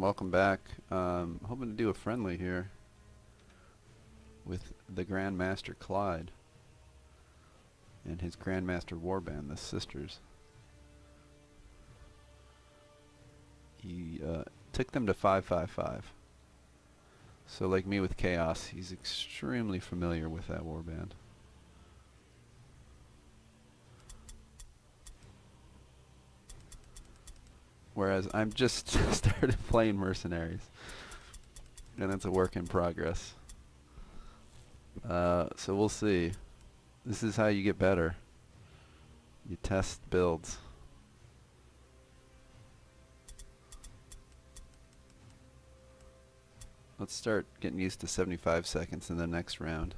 welcome back. Hoping to do a friendly here with the Grandmaster Klajd and his Grandmaster Warband, the Sisters. He took them to 555. So like me with Chaos, he's extremely familiar with that warband. Whereas I'm just started playing Mercenaries, and it's a work in progress. So we'll see. This is how you get better. You test builds. Let's start getting used to 75 seconds in the next round.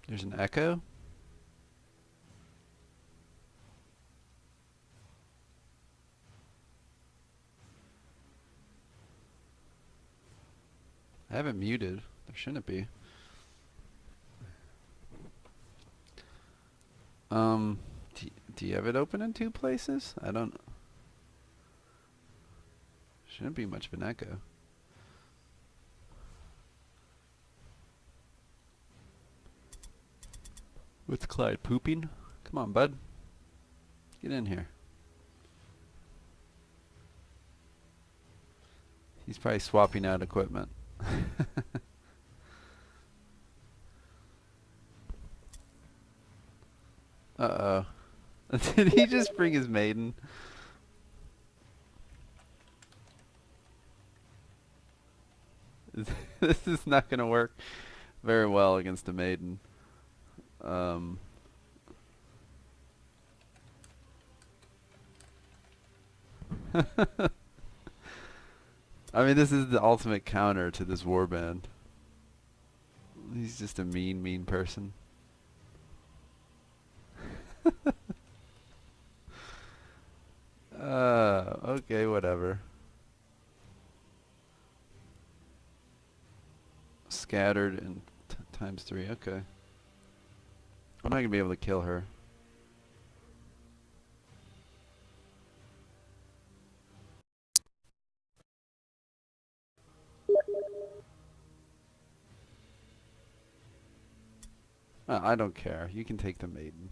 There's an echo. I have it muted. There shouldn't be. Do you have it open in two places? I don't. Shouldn't be much of an echo. What's Klajd pooping? Come on, bud. Get in here. He's probably swapping out equipment. Uh-oh. Did he just bring his maiden? This is not going to work very well against a maiden. I mean, this is the ultimate counter to this warband. He's just a mean person. Okay, whatever. Scattered and times 3, okay. I'm not gonna be able to kill her. I don't care. You can take the maiden.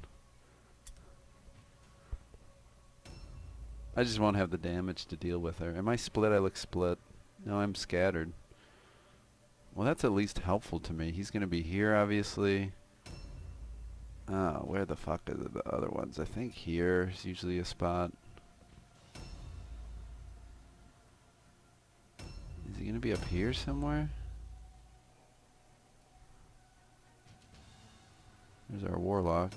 I just won't have the damage to deal with her. Am I split? I look split. No, I'm scattered. Well, that's at least helpful to me. He's gonna be here, obviously. Oh, where the fuck are the other ones? I think here is usually a spot. Is he gonna be up here somewhere? There's our warlock.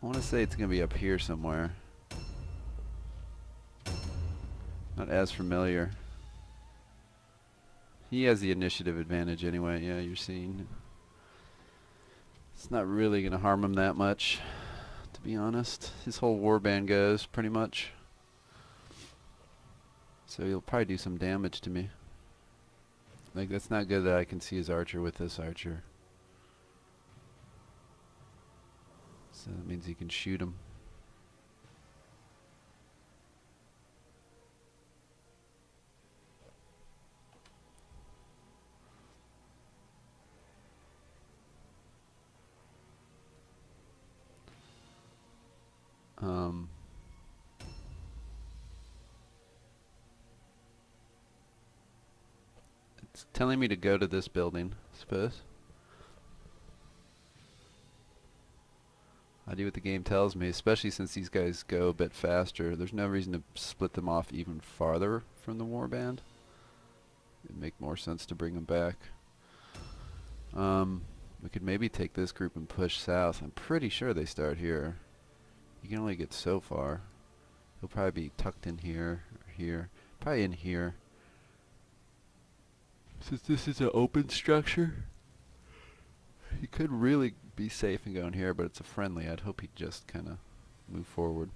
I want to say it's gonna be up here somewhere. Not as familiar. He has the initiative advantage anyway. Yeah, you're seeing. It's not really gonna harm him that much, to be honest. His whole warband goes pretty much. So he'll probably do some damage to me. Like, that's not good that I can see his archer with this archer. So that means he can shoot him. It's telling me to go to this building, I suppose. I do what the game tells me, especially since these guys go a bit faster. There's no reason to split them off even farther from the warband. It'd make more sense to bring them back. We could maybe take this group and push south. I'm pretty sure they start here. You can only get so far. He'll probably be tucked in here or here. Probably in here. Since this is an open structure, He could really be safe and go in here, but it's a friendly. I'd hope he'd just kind of move forward.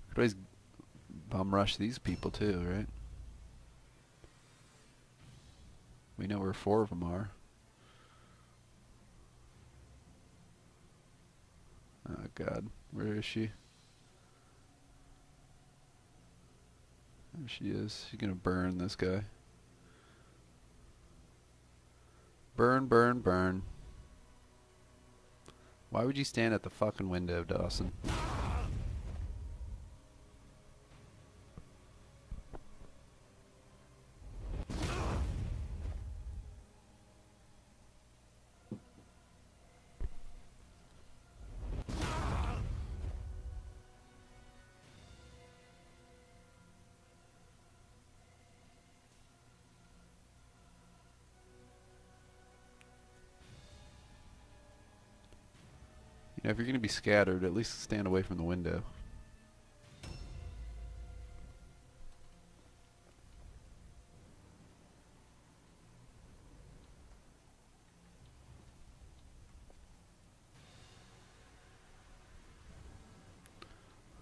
Could always bum rush these people too, right? We know where 4 of them are. Oh God, where is she? There she is. She's gonna burn this guy. Burn, burn, burn. Why would you stand at the fucking window, Dawson? You know, if you're gonna be scattered, at least stand away from the window.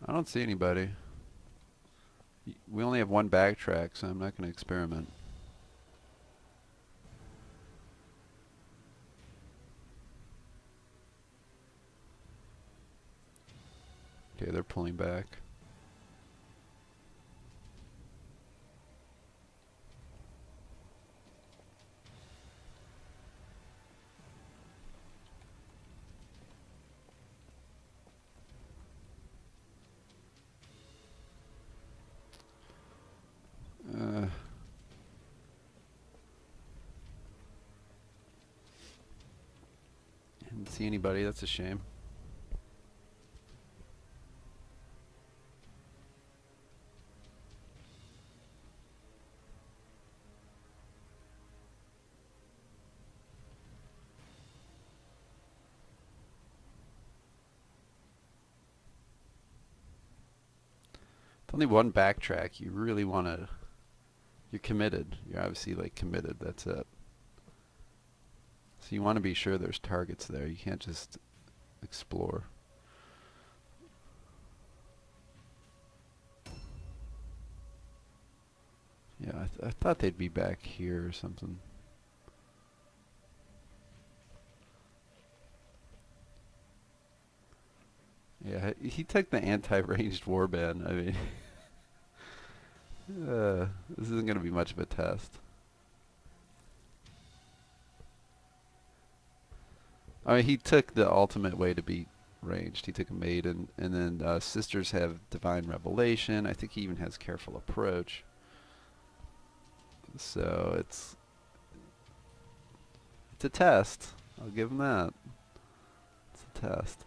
I don't see anybody. We only have 1 backtrack, so I'm not gonna experiment. Okay, they're pulling back. Didn't see anybody, that's a shame. It's only 1 backtrack. You really wanna... You're committed. You're obviously like committed, that's it. So you want to be sure there's targets there. You can't just explore. Yeah, I thought they'd be back here or something. Yeah, he took the anti-ranged warband. I mean, this isn't going to be much of a test. I mean, he took the ultimate way to beat ranged. He took a maiden, and then sisters have divine revelation. I think he even has careful approach. So it's a test. I'll give him that. It's a test.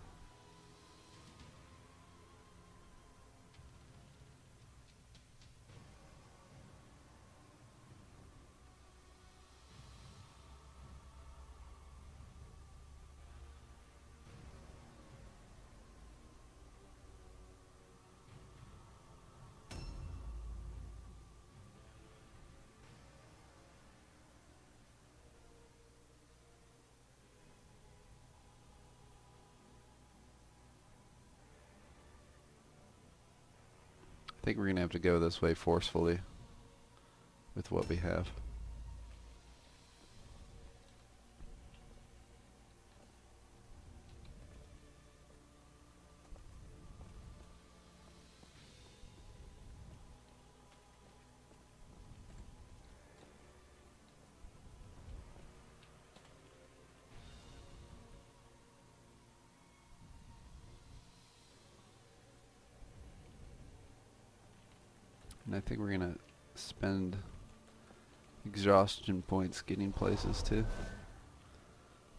I think we're going to have to go this way forcefully with what we have. And I think we're going to spend exhaustion points getting places too.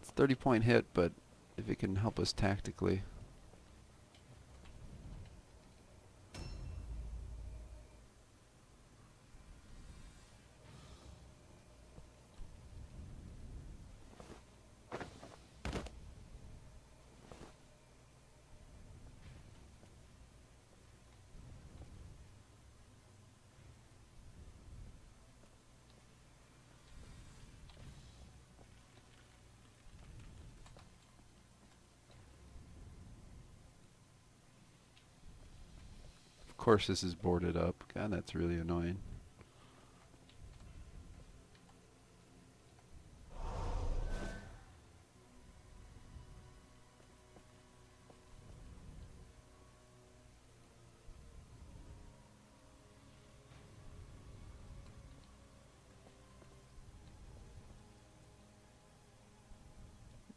It's a 30-point hit, but if it can help us tactically. course this is boarded up. God, that's really annoying.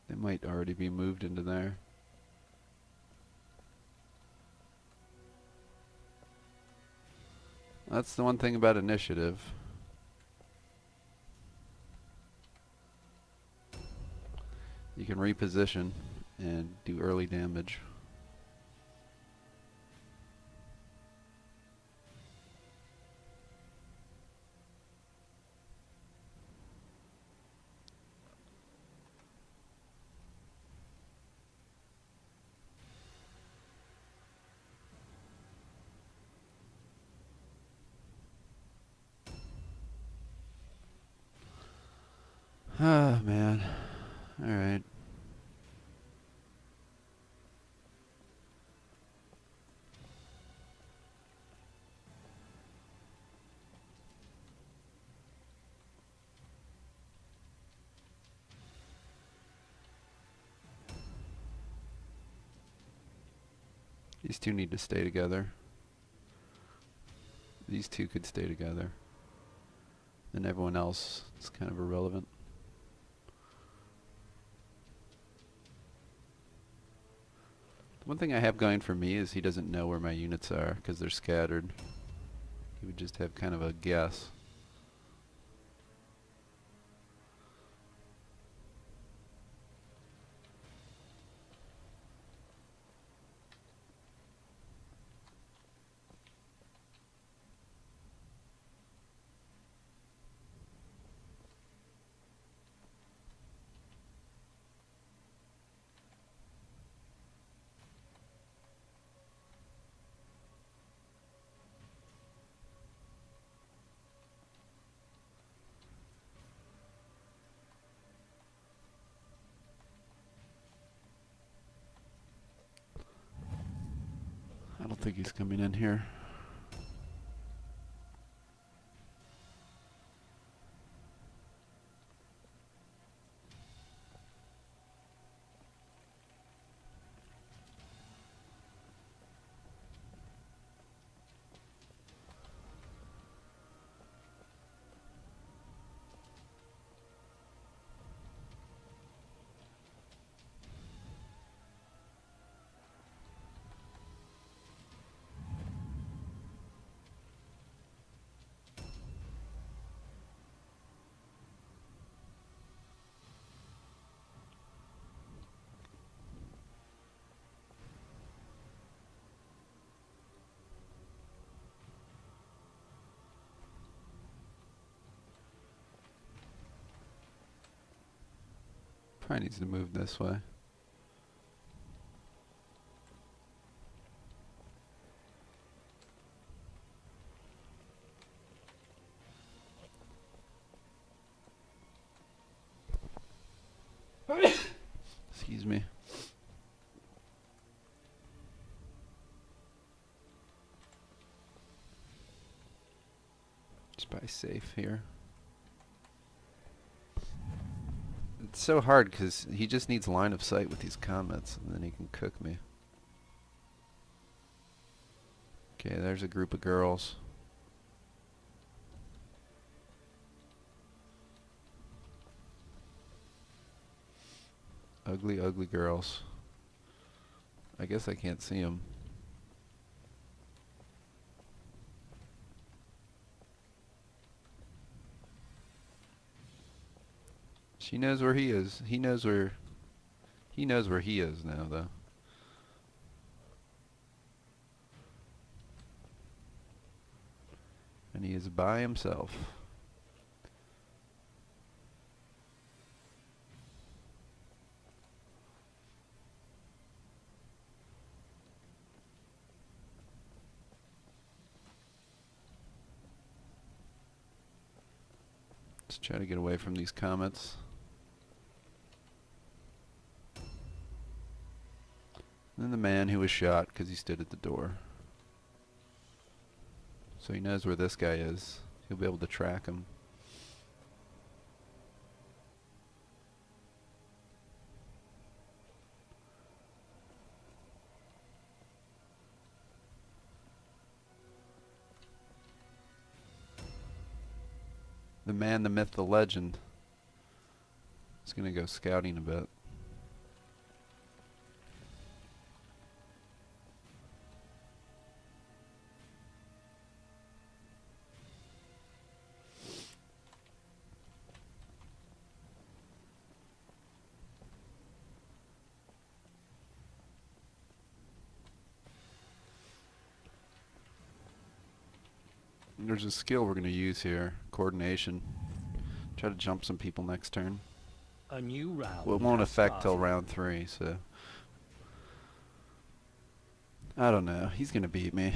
They might already be moved into there. That's the one thing about initiative. You can reposition and do early damage. Ah, man. Alright. These two need to stay together. These two could stay together. And everyone else is kind of irrelevant. The one thing I have going for me is he doesn't know where my units are because they're scattered. He would just have kind of a guess. I don't think he's coming in here. Probably needs to move this way. Excuse me. Just buy safe here. It's so hard because he just needs line of sight with these comets and then he can cook me. Okay, there's a group of girls. Ugly, ugly girls. I guess I can't see them. She knows where he is. He knows where he is now, though. And he is by himself. Let's try to get away from these comets. And then the man who was shot because he stood at the door. So he knows where this guy is. He'll be able to track him. The man, the myth, the legend. He's gonna go scouting a bit. There's a skill we're going to use here. Coordination. Try to jump some people next turn. A new round. Well, it won't affect till round 3, so... I don't know. He's going to beat me.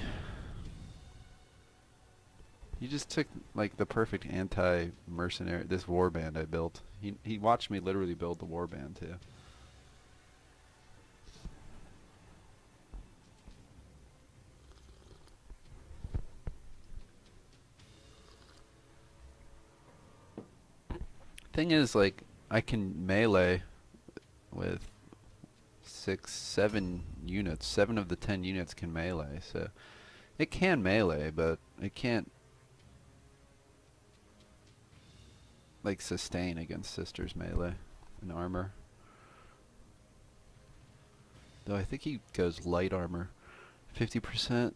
He just took, like, the perfect anti-mercenary... This warband I built. He watched me literally build the warband, too. Thing is, like, I can melee with 6, 7 units. 7 of the 10 units can melee, so it can melee, but it can't like sustain against Sister's melee and armor. Though I think he goes light armor. 50%,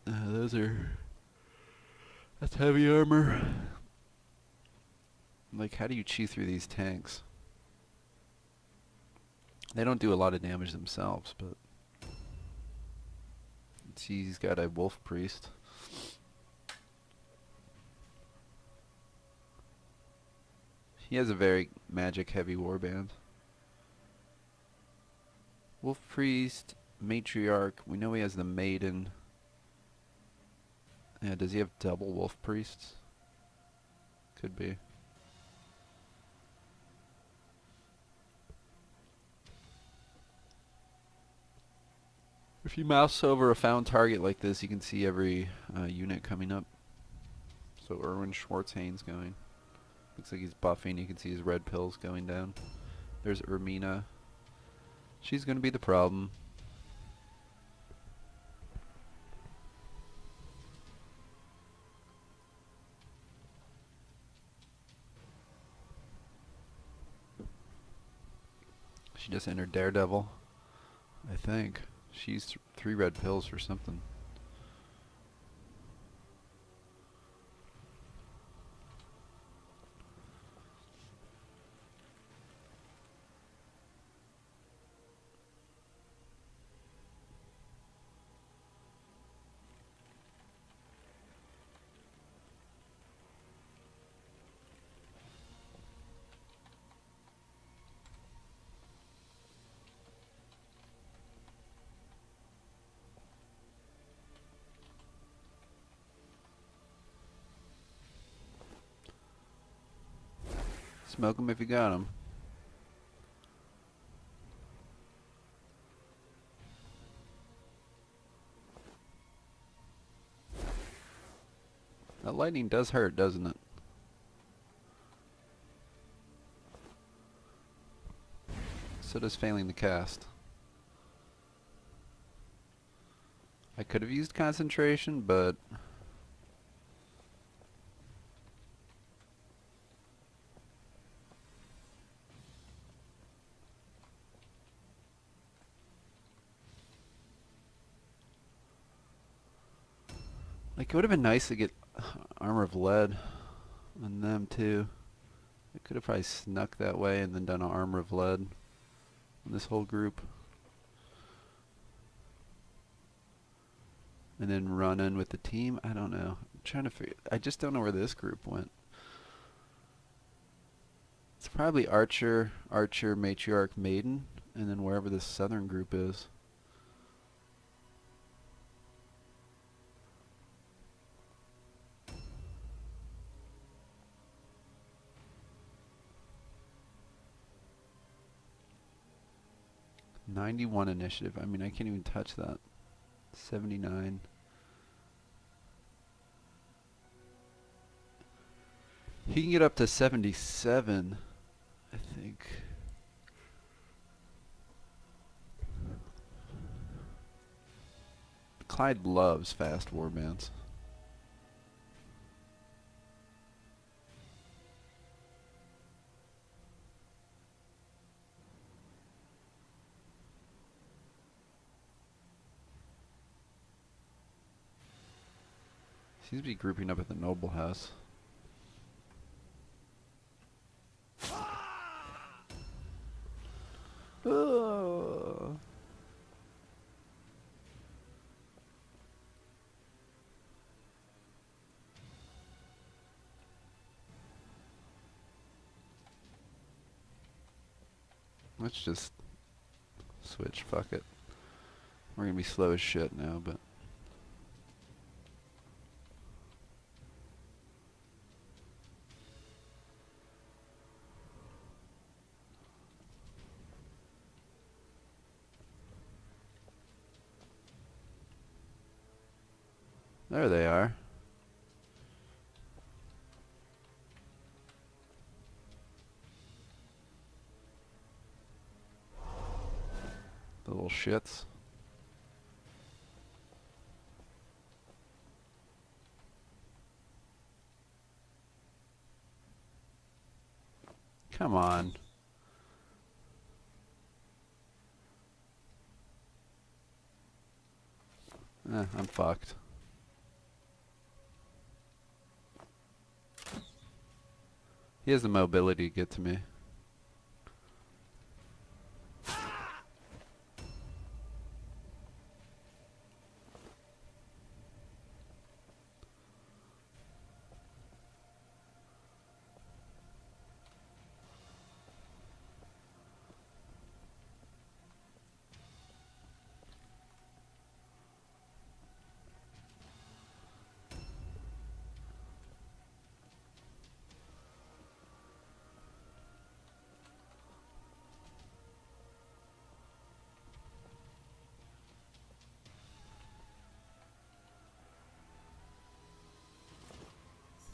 that's heavy armor. Like, how do you chew through these tanks? They don't do a lot of damage themselves, but... See, he's got a wolf priest. He has a very magic-heavy warband. Wolf priest, matriarch. We know he has the maiden. Yeah, does he have double wolf priests? Could be. If you mouse over a found target like this, you can see every unit coming up. So Erwin Schwartzhane's going. Looks like he's buffing. You can see his red pills going down. There's Ermina. She's going to be the problem. She just entered Daredevil, I think. She's 3 red pills for something. Smoke him if you got him. That lightning does hurt, doesn't it? So does failing the cast. I could have used concentration, but... Like, it would have been nice to get armor of lead on them, too. I could have probably snuck that way and then done an armor of lead on this whole group. And then run in with the team. I don't know. I'm trying to figure... I just don't know where this group went. It's probably Archer, Matriarch, Maiden, and then wherever this southern group is. '91 initiative. I mean, I can't even touch that. 79. He can get up to 77, I think. Klajd loves fast warbands. Seems to be grouping up at the noble house. Oh. Let's just switch, fuck it. We're gonna be slow as shit now, but... There they are. The little shits. Come on. I'm fucked. He has the mobility to get to me.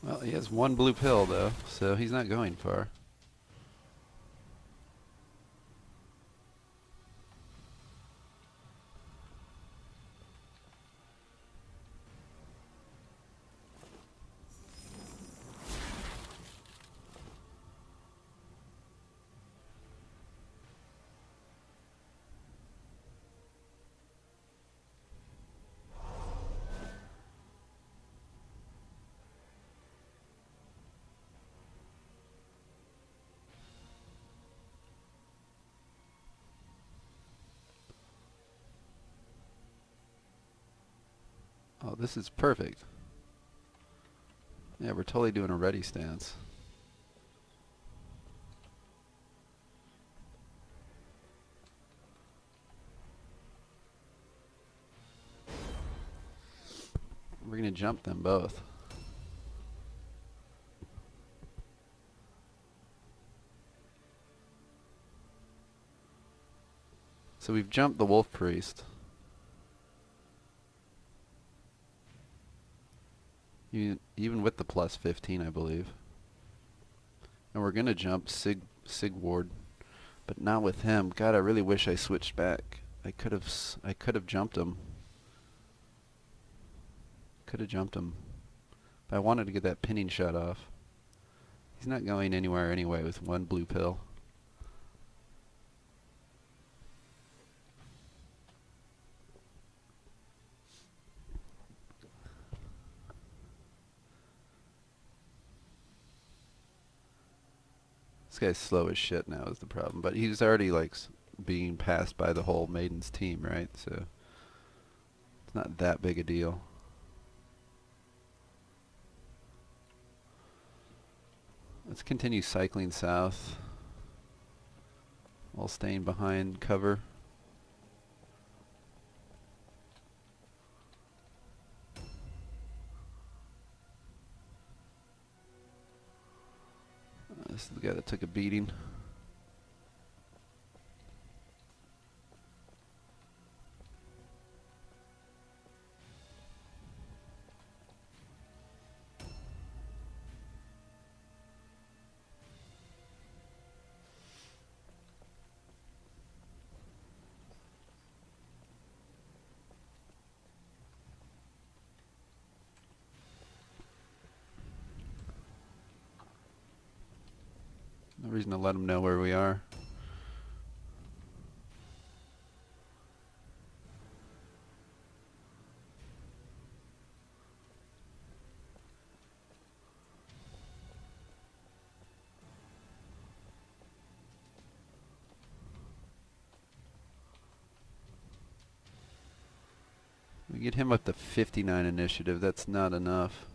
Well, he has one blue pill, though, so he's not going far. Oh, this is perfect. Yeah, we're totally doing a ready stance. We're gonna jump them both. So we've jumped the wolf priest. Even with the plus 15, I believe. And we're gonna jump Sigward, but not with him. God, I really wish I switched back. I could have jumped him. Could have jumped him. But I wanted to get that pinning shot off. He's not going anywhere anyway with one blue pill. This guy's slow as shit now is the problem. But he's already like being passed by the whole Maiden's team, right? So it's not that big a deal. Let's continue cycling south while staying behind cover. This is the guy that took a beating. No reason to let him know where we are. We get him up to 59 initiative. That's not enough.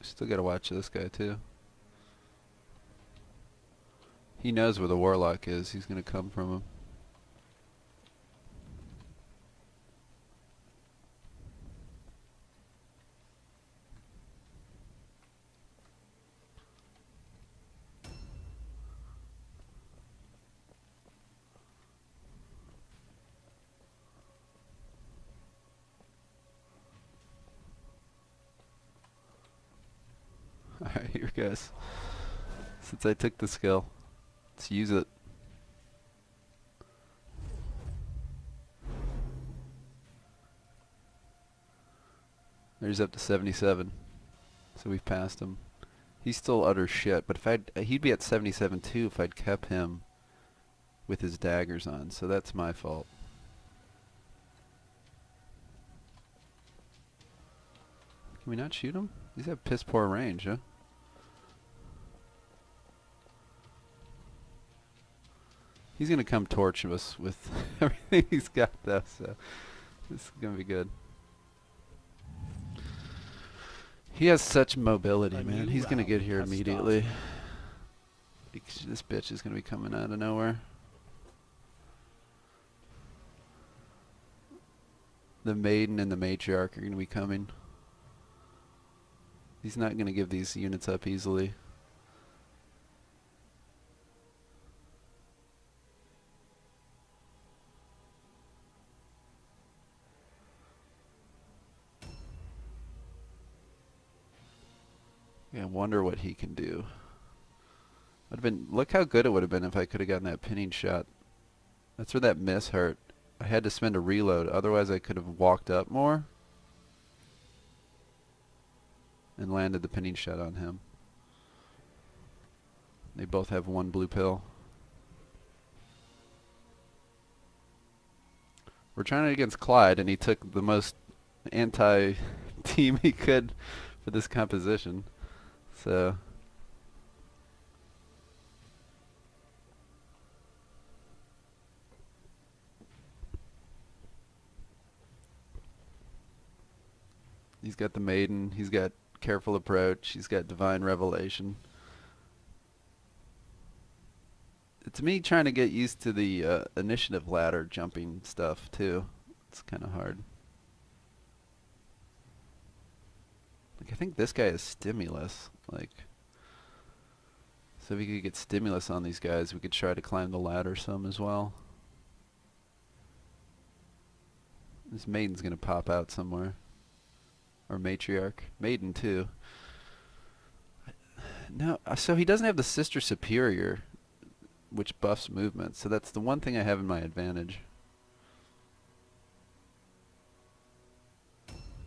Still gotta watch this guy too. He knows where the warlock is. He's gonna come from him. Alright, here goes. Since I took the skill, let's use it. There's up to 77. So we've passed him. He's still utter shit, but if he'd be at 77 too if I'd kept him with his daggers on, so that's my fault. Can we not shoot him? These have piss poor range, huh? He's gonna come torch us with everything he's got though, so this is gonna be good. He has such mobility, man. He's gonna get here immediately. This bitch is gonna be coming out of nowhere. The maiden and the matriarch are gonna be coming. He's not gonna give these units up easily. Yeah, I wonder what he can do. Look how good it would have been if I could have gotten that pinning shot. That's where that miss hurt. I had to spend a reload, otherwise I could have walked up more and landed the pinning shot on him. They both have one blue pill. We're trying it against Klajd, and he took the most anti-team he could for this composition. So he's got the maiden, he's got careful approach, he's got divine revelation. It's me trying to get used to the initiative ladder jumping stuff too. It's kind of hard. Like, I think this guy is stimulus. Like, so if we could get stimulus on these guys, we could try to climb the ladder some as well. This maiden's gonna pop out somewhere. Or matriarch. Maiden too. No, so he doesn't have the sister superior, which buffs movement. So that's the one thing I have in my advantage.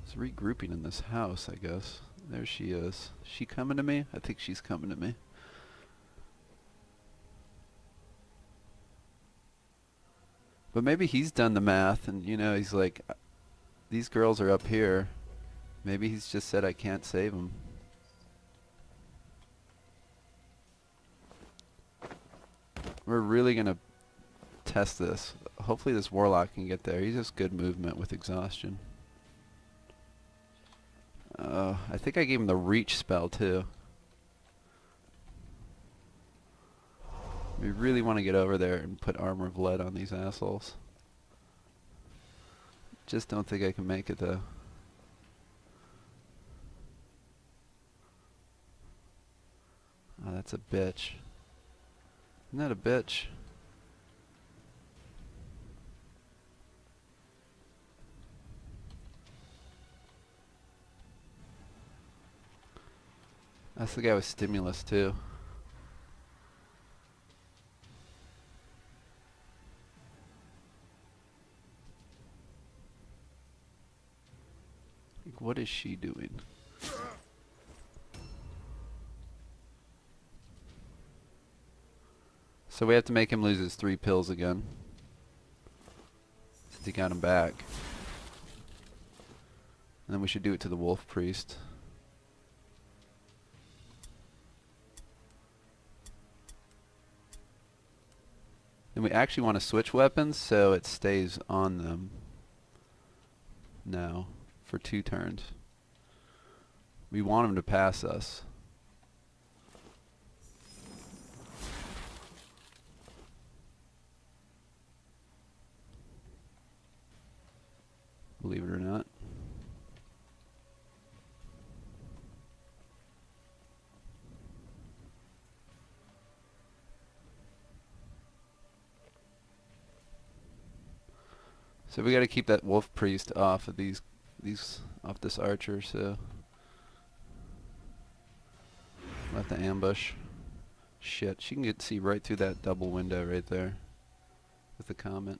It's regrouping in this house, I guess. There she is. She coming to me? I think she's coming to me. But maybe he's done the math and, you know, he's like, these girls are up here. Maybe he's just said I can't save them. We're really going to test this. Hopefully this warlock can get there. He's just good movement with exhaustion. I think I gave him the reach spell too. We really want to get over there and put armor of lead on these assholes. Just don't think I can make it though. Oh, that's a bitch. Isn't that a bitch? That's the guy with stimulus too. Like, what is she doing? So we have to make him lose his 3 pills again. Since he got him back. And then we should do it to the wolf priest. And we actually want to switch weapons so it stays on them now for 2 turns. We want him to pass us. Believe it or not. So we got to keep that wolf priest off of these off this archer, so let the ambush. Shit, she can see right through that double window right there with the comet.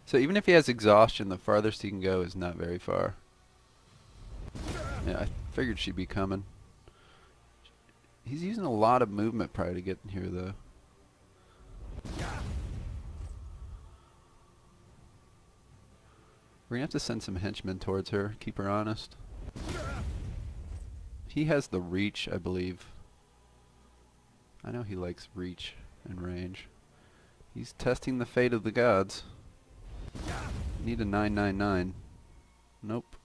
So even if he has exhaustion, the farthest he can go is not very far. Yeah, I figured she'd be coming. He's using a lot of movement probably to get in here though. We're gonna have to send some henchmen towards her, keep her honest. He has the reach, I believe. I know he likes reach and range. He's testing the fate of the gods. Need a 999. Nope.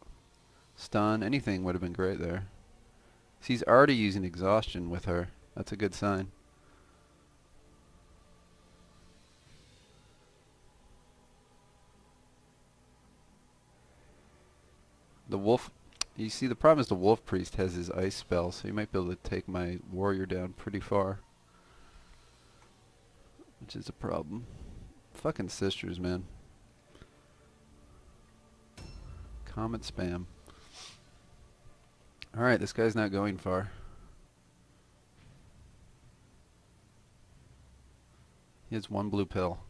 Stun, anything would have been great there. He's already using exhaustion with her. That's a good sign. The wolf, you see the problem is the wolf priest has his ice spell, so he might be able to take my warrior down pretty far. Which is a problem. Fucking sisters, man. Comet spam. Alright, this guy's not going far. He has 1 blue pill.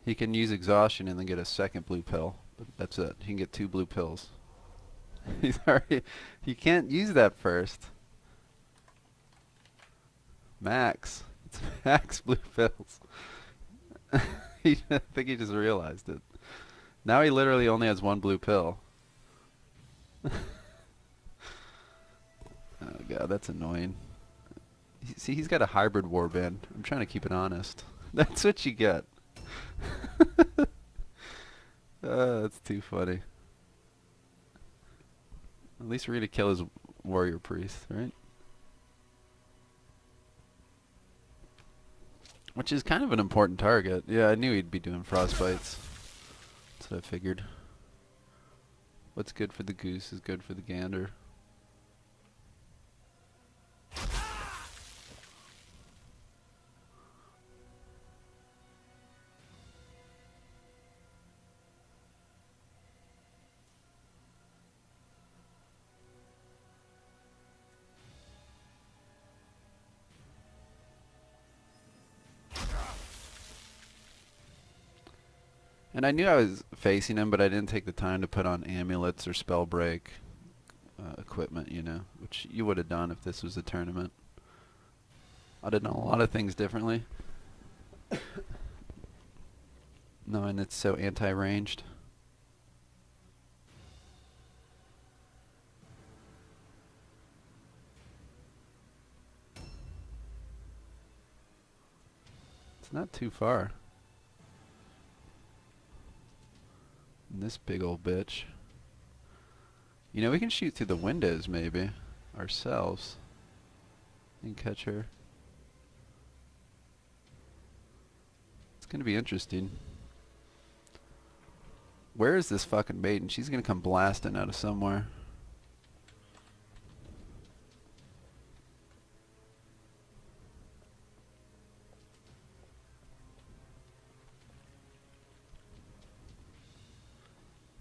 He can use exhaustion and then get a 2nd blue pill. But that's it. He can get 2 blue pills. He's already... He can't use that first. Max. It's max blue pills. I think he just realized it. Now he literally only has 1 blue pill. Oh god, that's annoying. See, he's got a hybrid warband. I'm trying to keep it honest. That's what you get. That's too funny. At least we're gonna kill his warrior priest, right? Which is kind of an important target. Yeah, I knew he'd be doing frostbites. That's what I figured. What's good for the goose is good for the gander. And I knew I was facing him, but I didn't take the time to put on amulets or spell break equipment, you know, which you would have done if this was a tournament. I'd have done a lot of things differently. Knowing it's so anti-ranged. It's not too far. And this big old bitch. You know, we can shoot through the windows maybe ourselves and catch her. It's gonna be interesting. Where is this fucking maiden? She's gonna come blasting out of somewhere.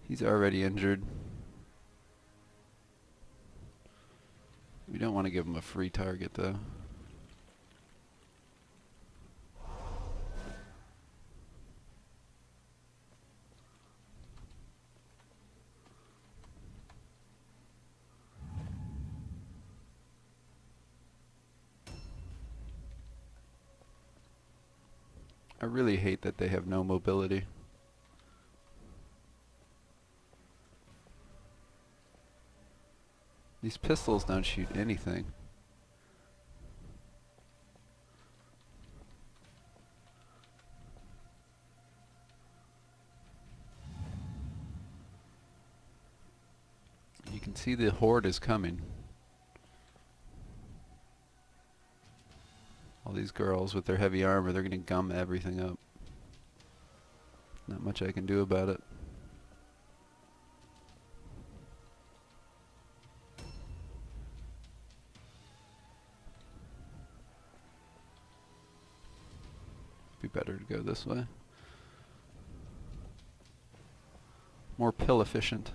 He's already injured. We don't want to give him a free target though. I really hate that they have no mobility. These pistols don't shoot anything. You can see the horde is coming. All these girls with their heavy armor, they're gonna gum everything up. Not much I can do about it. Be better to go this way. More pill efficient.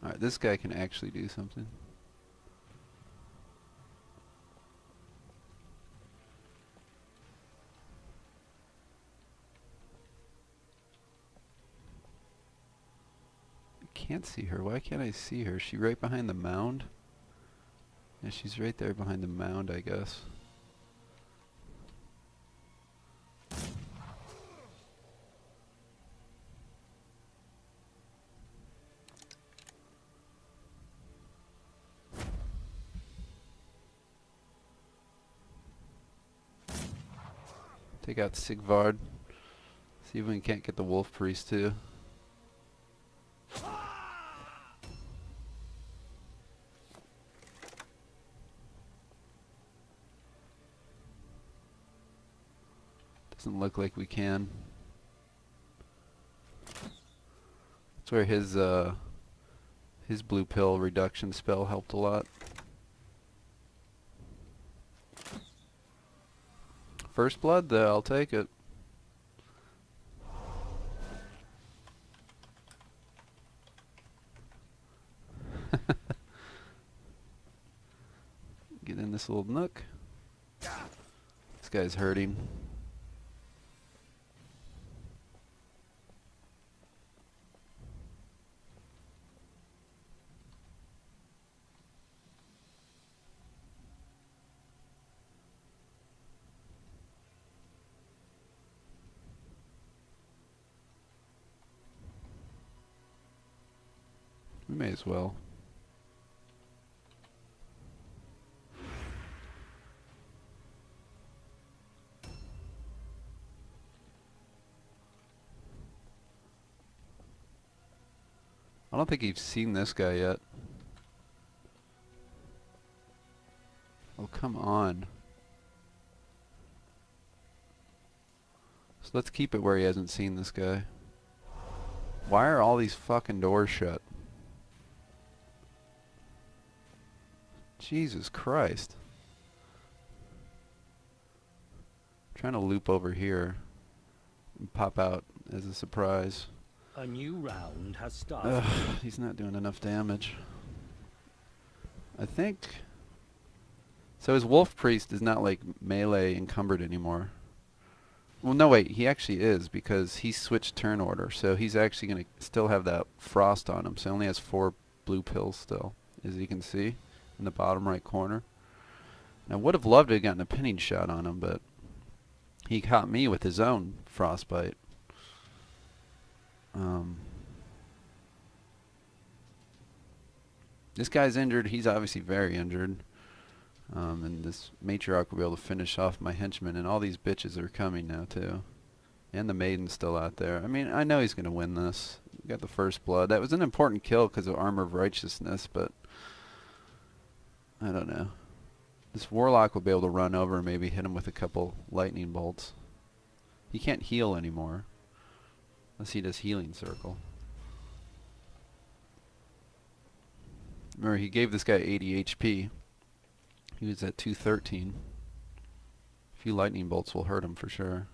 Alright, this guy can actually do something. I can't see her. Why can't I see her? Is she right behind the mound? Yeah, she's right there behind the mound, I guess. Take out Sigvard. See if we can't get the Wolf Priest too. Doesn't look like we can. That's where his blue pill reduction spell helped a lot. First blood though, I'll take it. Get in this little nook. This guy's hurting. We may as well. I don't think you've seen this guy yet. Oh, come on. So let's keep it where he hasn't seen this guy. Why are all these fucking doors shut? Jesus Christ. I'm trying to loop over here and pop out as a surprise. A new round has started. Ugh, he's not doing enough damage. I think... So his Wolf Priest is not like melee encumbered anymore. Well, no, wait, he actually is because he switched turn order. So he's actually going to still have that frost on him. So he only has 4 blue pills still, as you can see in the bottom right corner. And I would have loved to have gotten a pinning shot on him, but he caught me with his own frostbite. This guy's injured. He's obviously very injured. And this matriarch will be able to finish off my henchmen. And all these bitches are coming now, too. And the maiden's still out there. I mean, I know he's going to win this. We got the first blood. That was an important kill because of Armor of Righteousness, but I don't know. This warlock will be able to run over and maybe hit him with a couple lightning bolts. He can't heal anymore. Unless he does healing circle. Remember, he gave this guy 80 HP. He was at 213. A few lightning bolts will hurt him for sure.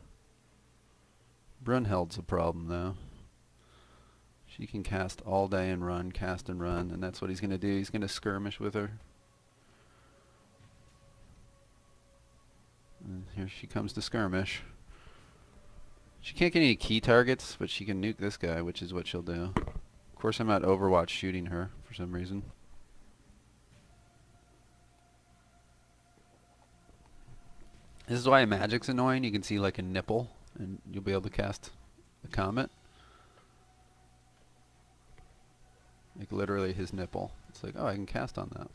Brunhild's a problem though. She can cast all day and run, cast and run, and that's what he's going to do. He's going to skirmish with her. And here she comes to skirmish. She can't get any key targets, but she can nuke this guy, which is what she'll do. Of course, I'm at Overwatch shooting her for some reason. This is why magic's annoying. You can see like a nipple, and you'll be able to cast a comet. Like literally his nipple. It's like, oh, I can cast on that.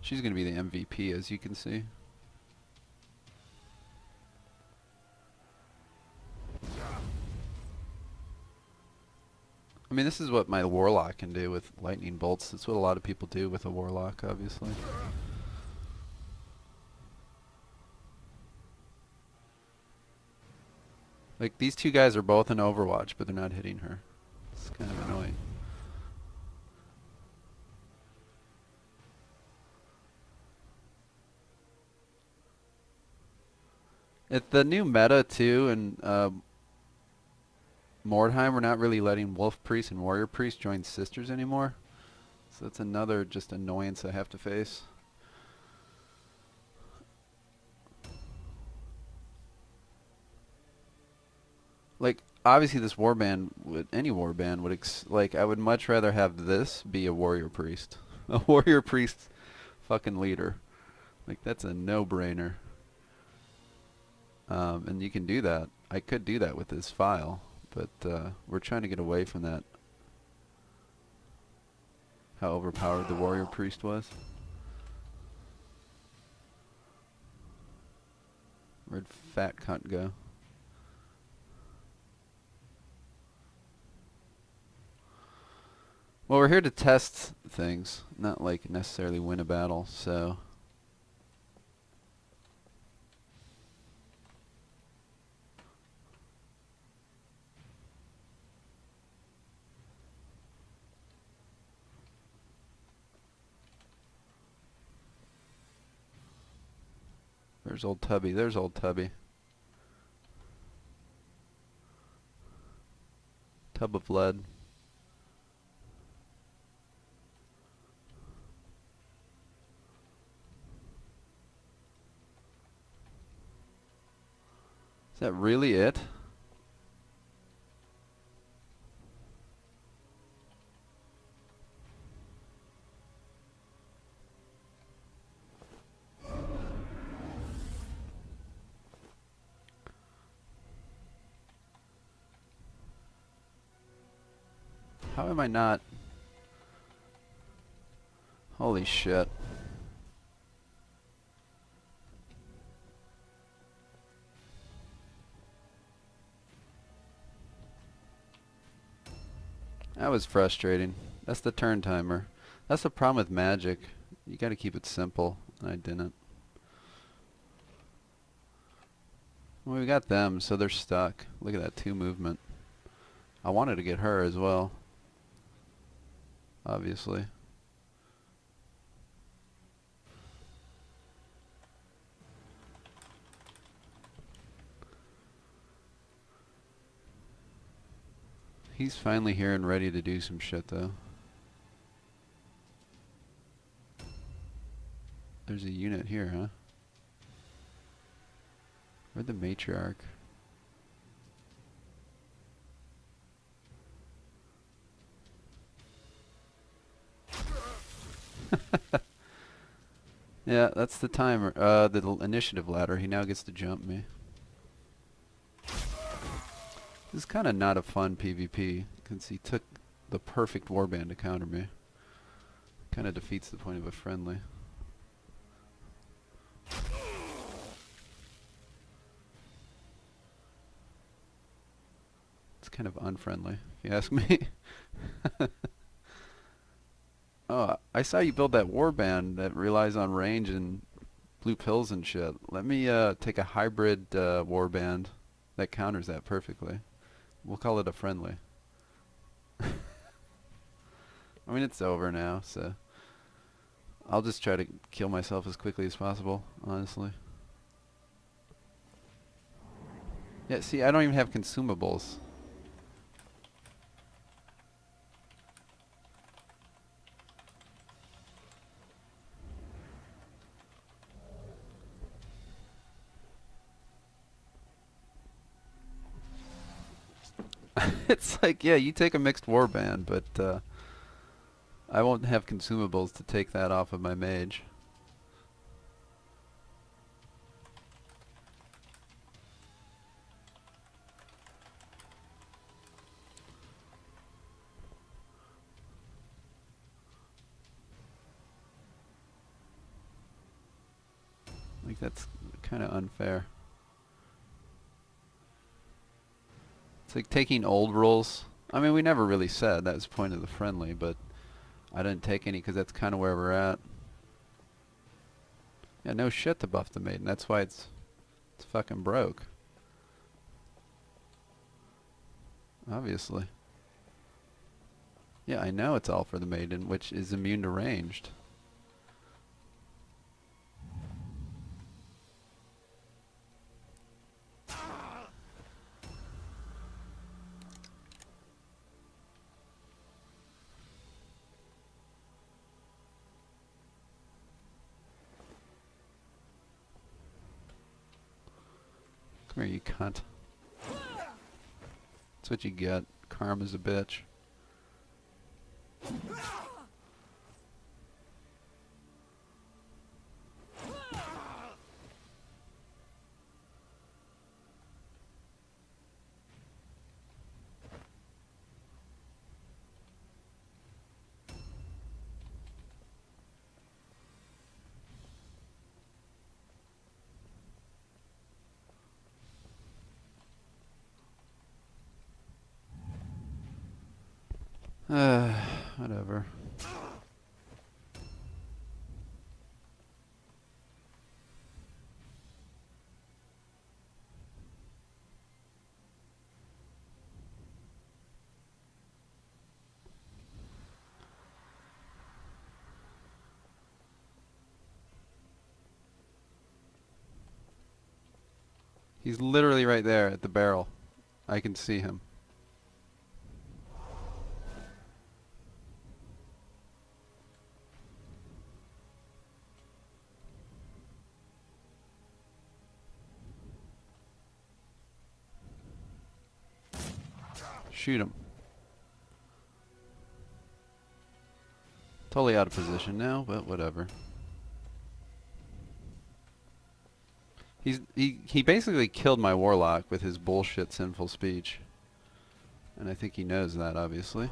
She's going to be the MVP, as you can see. I mean, this is what my warlock can do with lightning bolts. That's what a lot of people do with a warlock, obviously. Like, these two guys are both in Overwatch, but they're not hitting her. It's kind of annoying. At the new meta, too, and Mordheim, we're not really letting Wolf Priest and Warrior Priest join Sisters anymore. So that's another just annoyance I have to face. Like, obviously this warband would, any warband would, like, I would much rather have this be a Warrior Priest. A Warrior Priest fucking leader. Like, that's a no-brainer. And you can do that. I could do that with this file, but we're trying to get away from that. How overpowered the Warrior Priest was. Where'd Fat Cunt go? Well, we're here to test things, not like necessarily win a battle, so... There's old Tubby. There's old Tubby. Tub of lead. Is that really it? How am I not? Holy shit. That was frustrating. That's the turn timer. That's the problem with magic. You gotta keep it simple, and I didn't. Well, we got them, so they're stuck. Look at that 2 movement. I wanted to get her as well. Obviously. He's finally here and ready to do some shit, though. There's a unit here, huh? Where'd the matriarch? Yeah, that's the timer. The initiative ladder. He now gets to jump me. This is kind of not a fun PvP, because he took the perfect warband to counter me. Kind of defeats the point of a friendly. It's kind of unfriendly, if you ask me. Oh, I saw you build that warband that relies on range and blue pills and shit. Let me take a hybrid warband that counters that perfectly. We'll call it a friendly. I mean, it's over now, so I'll just try to kill myself as quickly as possible, honestly. Yeah, see, I don't even have consumables. It's like, yeah, you take a mixed warband, but I won't have consumables to take that off of my mage. Like, that's kind of unfair. It's like taking old rules. I mean, we never really said that was the point of the friendly, but I didn't take any because that's kind of where we're at. Yeah, no shit to buff the maiden. That's why it's fucking broke. Obviously. Yeah, I know it's all for the maiden, which is immune to ranged. Come here, you cunt. That's what you get. Karma's a bitch. Whatever. He's literally right there at the barrel. I can see him. Shoot him. Totally out of position now, but whatever. He basically killed my warlock with his bullshit sinful speech. And I think he knows that, obviously.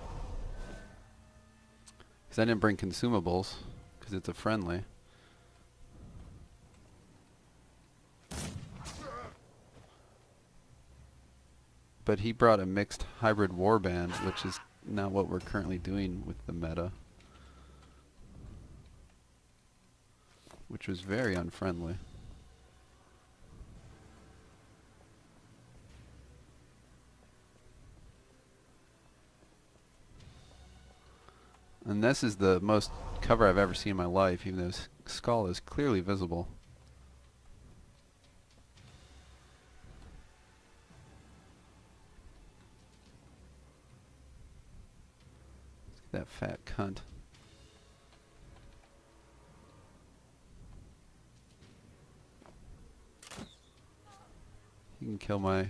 Because I didn't bring consumables, because it's a friendly. But he brought a mixed hybrid warband, which is not what we're currently doing with the meta. Which was very unfriendly. And this is the most cover I've ever seen in my life, even though his skull is clearly visible. That fat cunt. You can kill my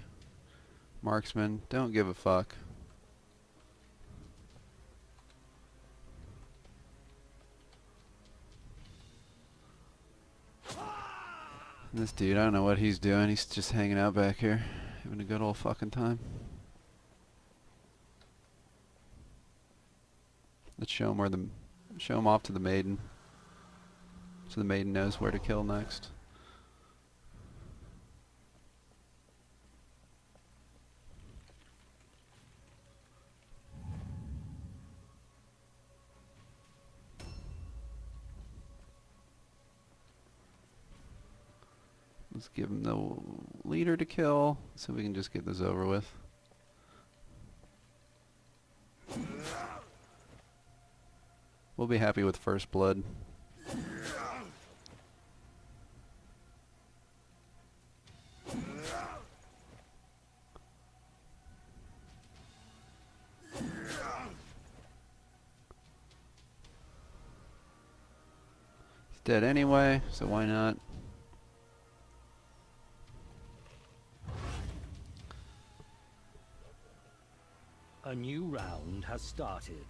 marksman. Don't give a fuck. And this dude, I don't know what he's doing. He's just hanging out back here, having a good old fucking time. Let's show him off to the maiden, so the maiden knows where to kill next. Let's give him the leader to kill so we can just get this over with. We'll be happy with first blood. He's dead anyway, so why not? A new round has started.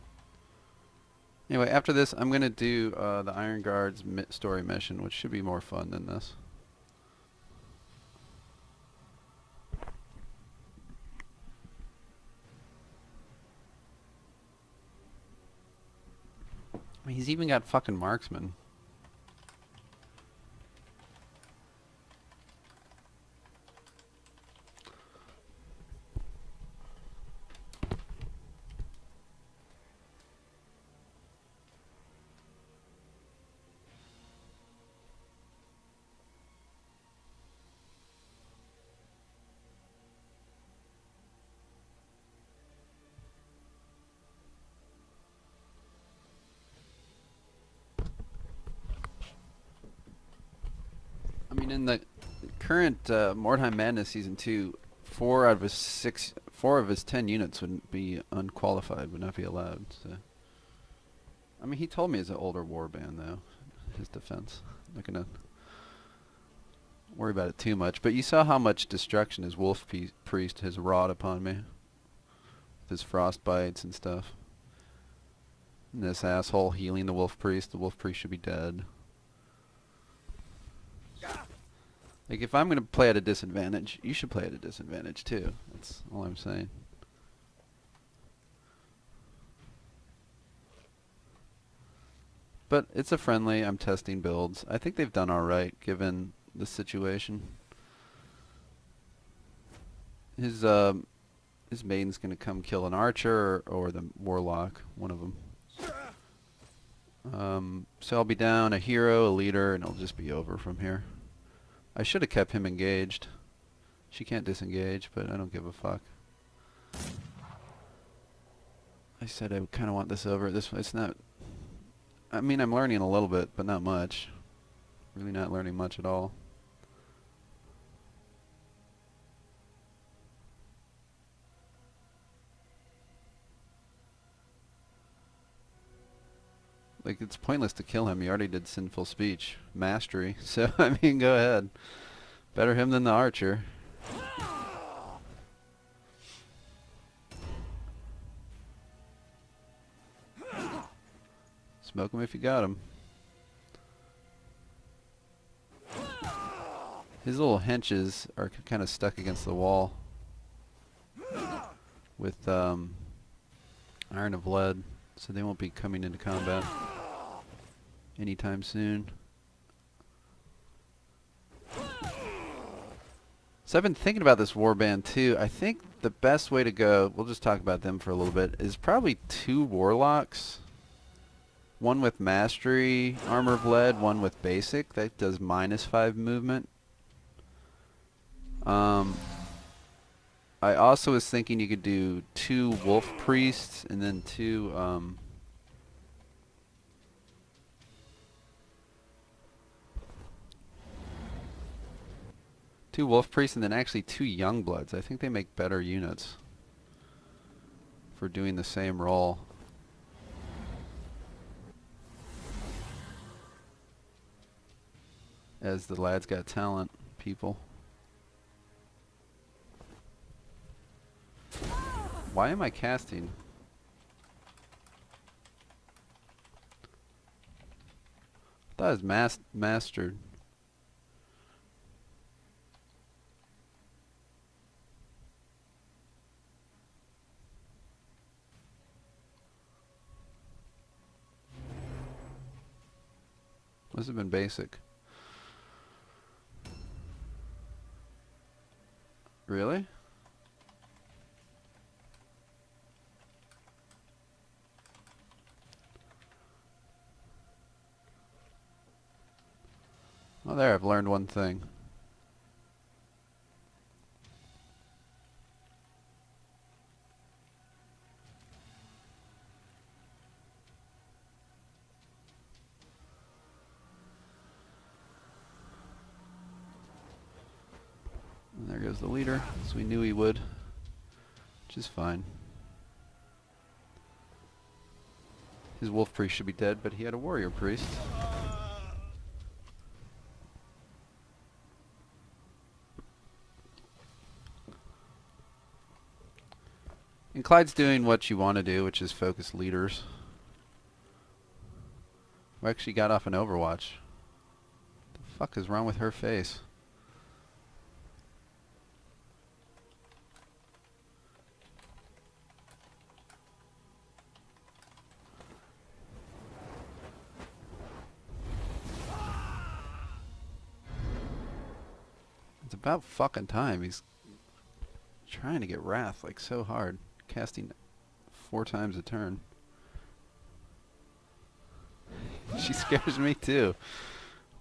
Anyway, after this, I'm going to do the Iron Guard's story mission, which should be more fun than this. I mean, he's even got fucking marksman. I mean, in the current Mordheim Madness Season 2, 4 out of his 10 units would be unqualified, would not be allowed. So, I mean, he told me it's an older warband, though. His defense. I'm not gonna worry about it too much. But you saw how much destruction his Wolf Priest has wrought upon me, with his frostbites and stuff. And this asshole healing the Wolf Priest. The Wolf Priest should be dead. Like, if I'm going to play at a disadvantage, you should play at a disadvantage, too. That's all I'm saying. But it's a friendly. I'm testing builds. I think they've done alright, given the situation. His maiden's going to come kill an archer or the warlock, one of them. So I'll be down a hero, a leader, and it'll just be over from here. I should have kept him engaged. She can't disengage, but I don't give a fuck. I said I kind of want this over. It's not... I mean, I'm learning a little bit, but not much. Really not learning much at all. Like, it's pointless to kill him. He already did sinful speech. Mastery. So, I mean, go ahead. Better him than the archer. Smoke him if you got him. His little henches are kind of stuck against the wall with Iron of Lead, so they won't be coming into combat anytime soon. So I've been thinking about this warband too. I think the best way to go, we'll just talk about them for a little bit, is probably 2 warlocks. One with mastery, armor of lead, one with basic. That does -5 movement. I also was thinking you could do 2 wolf priests and then 2 2 wolf priests and then actually 2 young bloods. I think they make better units for doing the same role. As the Lad's Got Talent people. Why am I casting? I thought it was mastered. Must have been basic. Really? Oh, there, I've learned one thing. And there goes the leader, as we knew he would, which is fine. His wolf priest should be dead, but he had a warrior priest. And Klajd's doing what you want to do, which is focus leaders. We actually got off an Overwatch. What the fuck is wrong with her face? It's about fucking time. He's trying to get Wrath like so hard. Casting 4 times a turn. She scares me too.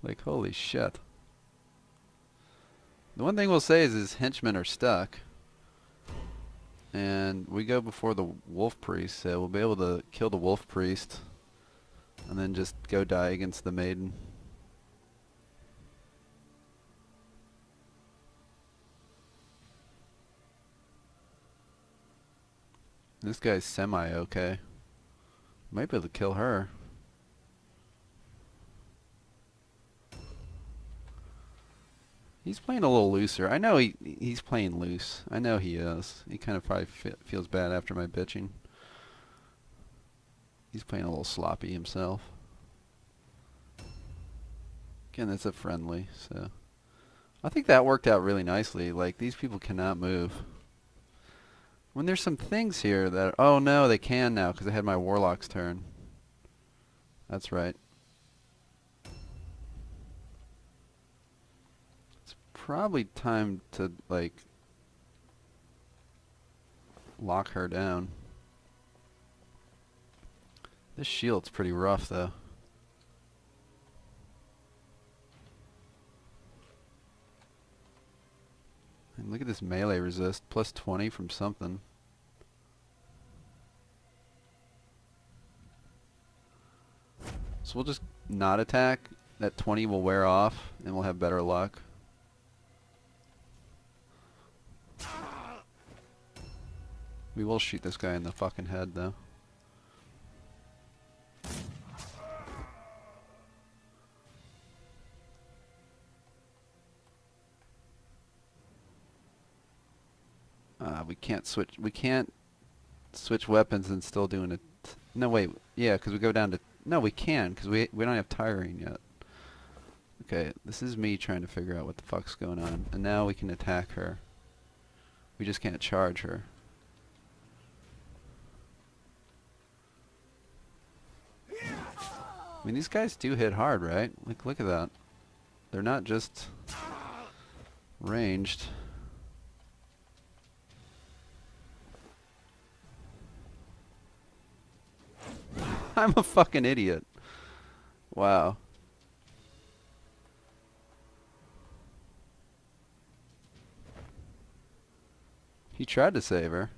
Like, holy shit. The one thing we'll say is his henchmen are stuck. And we go before the wolf priest, so we'll be able to kill the wolf priest. And then just go die against the maiden. This guy's semi-okay. Might be able to kill her. He's playing a little looser. I know he's playing loose. I know he is. He kind of probably feels bad after my bitching. He's playing a little sloppy himself. Again, that's a friendly, so... I think that worked out really nicely. Like, these people cannot move. When there's some things here that... Oh no, they can now, because I had my warlock's turn. That's right. It's probably time to, like... lock her down. This shield's pretty rough, though. And look at this melee resist. Plus 20 from something. So we'll just not attack. That 20 will wear off, and we'll have better luck. We will shoot this guy in the fucking head, though. We can't switch. We can't switch weapons and still doing it. No, wait. Yeah, because we go down to. No, we can because we don't have tiring yet. Okay, this is me trying to figure out what the fuck's going on, and now we can attack her. We just can't charge her. I mean, these guys do hit hard, right? Like, look at that. They're not just ranged. I'm a fucking idiot. Wow. He tried to save her.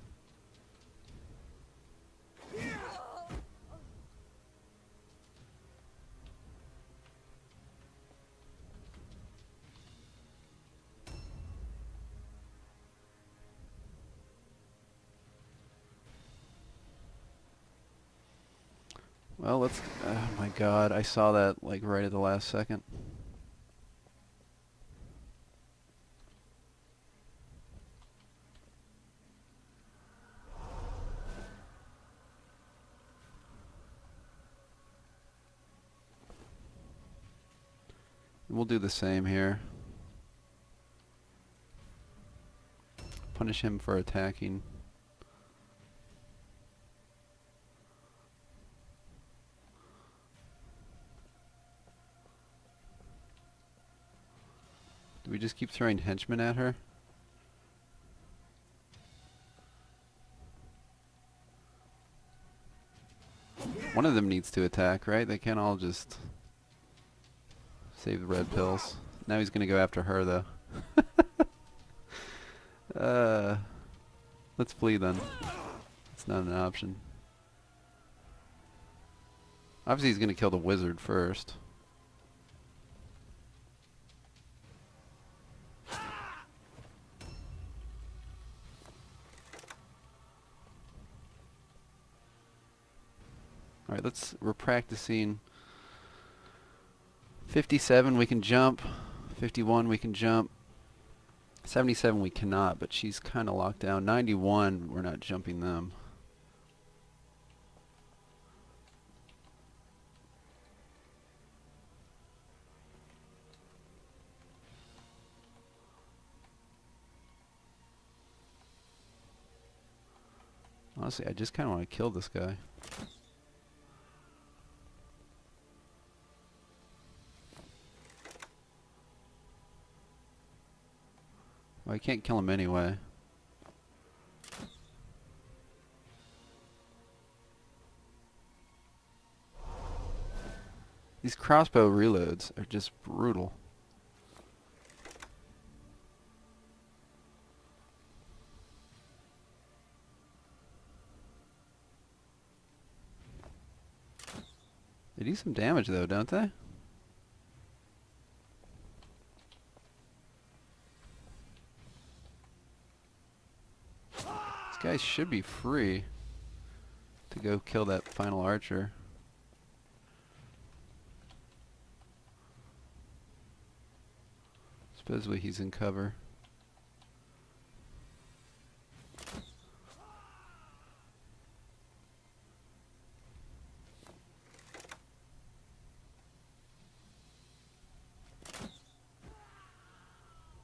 Well, let's... Oh my god, I saw that like right at the last second. And we'll do the same here. Punish him for attacking. Do we just keep throwing henchmen at her? One of them needs to attack, right? They can't all just save the red pills. Now he's gonna go after her, though. Let's flee then. It's not an option. Obviously he's gonna kill the wizard first. Alright, we're practicing. 57 we can jump. 51 we can jump. 77 we cannot, but she's kind of locked down. 91 we're not jumping them. Honestly, I just kind of want to kill this guy. Well, I can't kill him anyway. These crossbow reloads are just brutal. They do some damage though, don't they? These guys should be free to go kill that final archer. Supposedly he's in cover.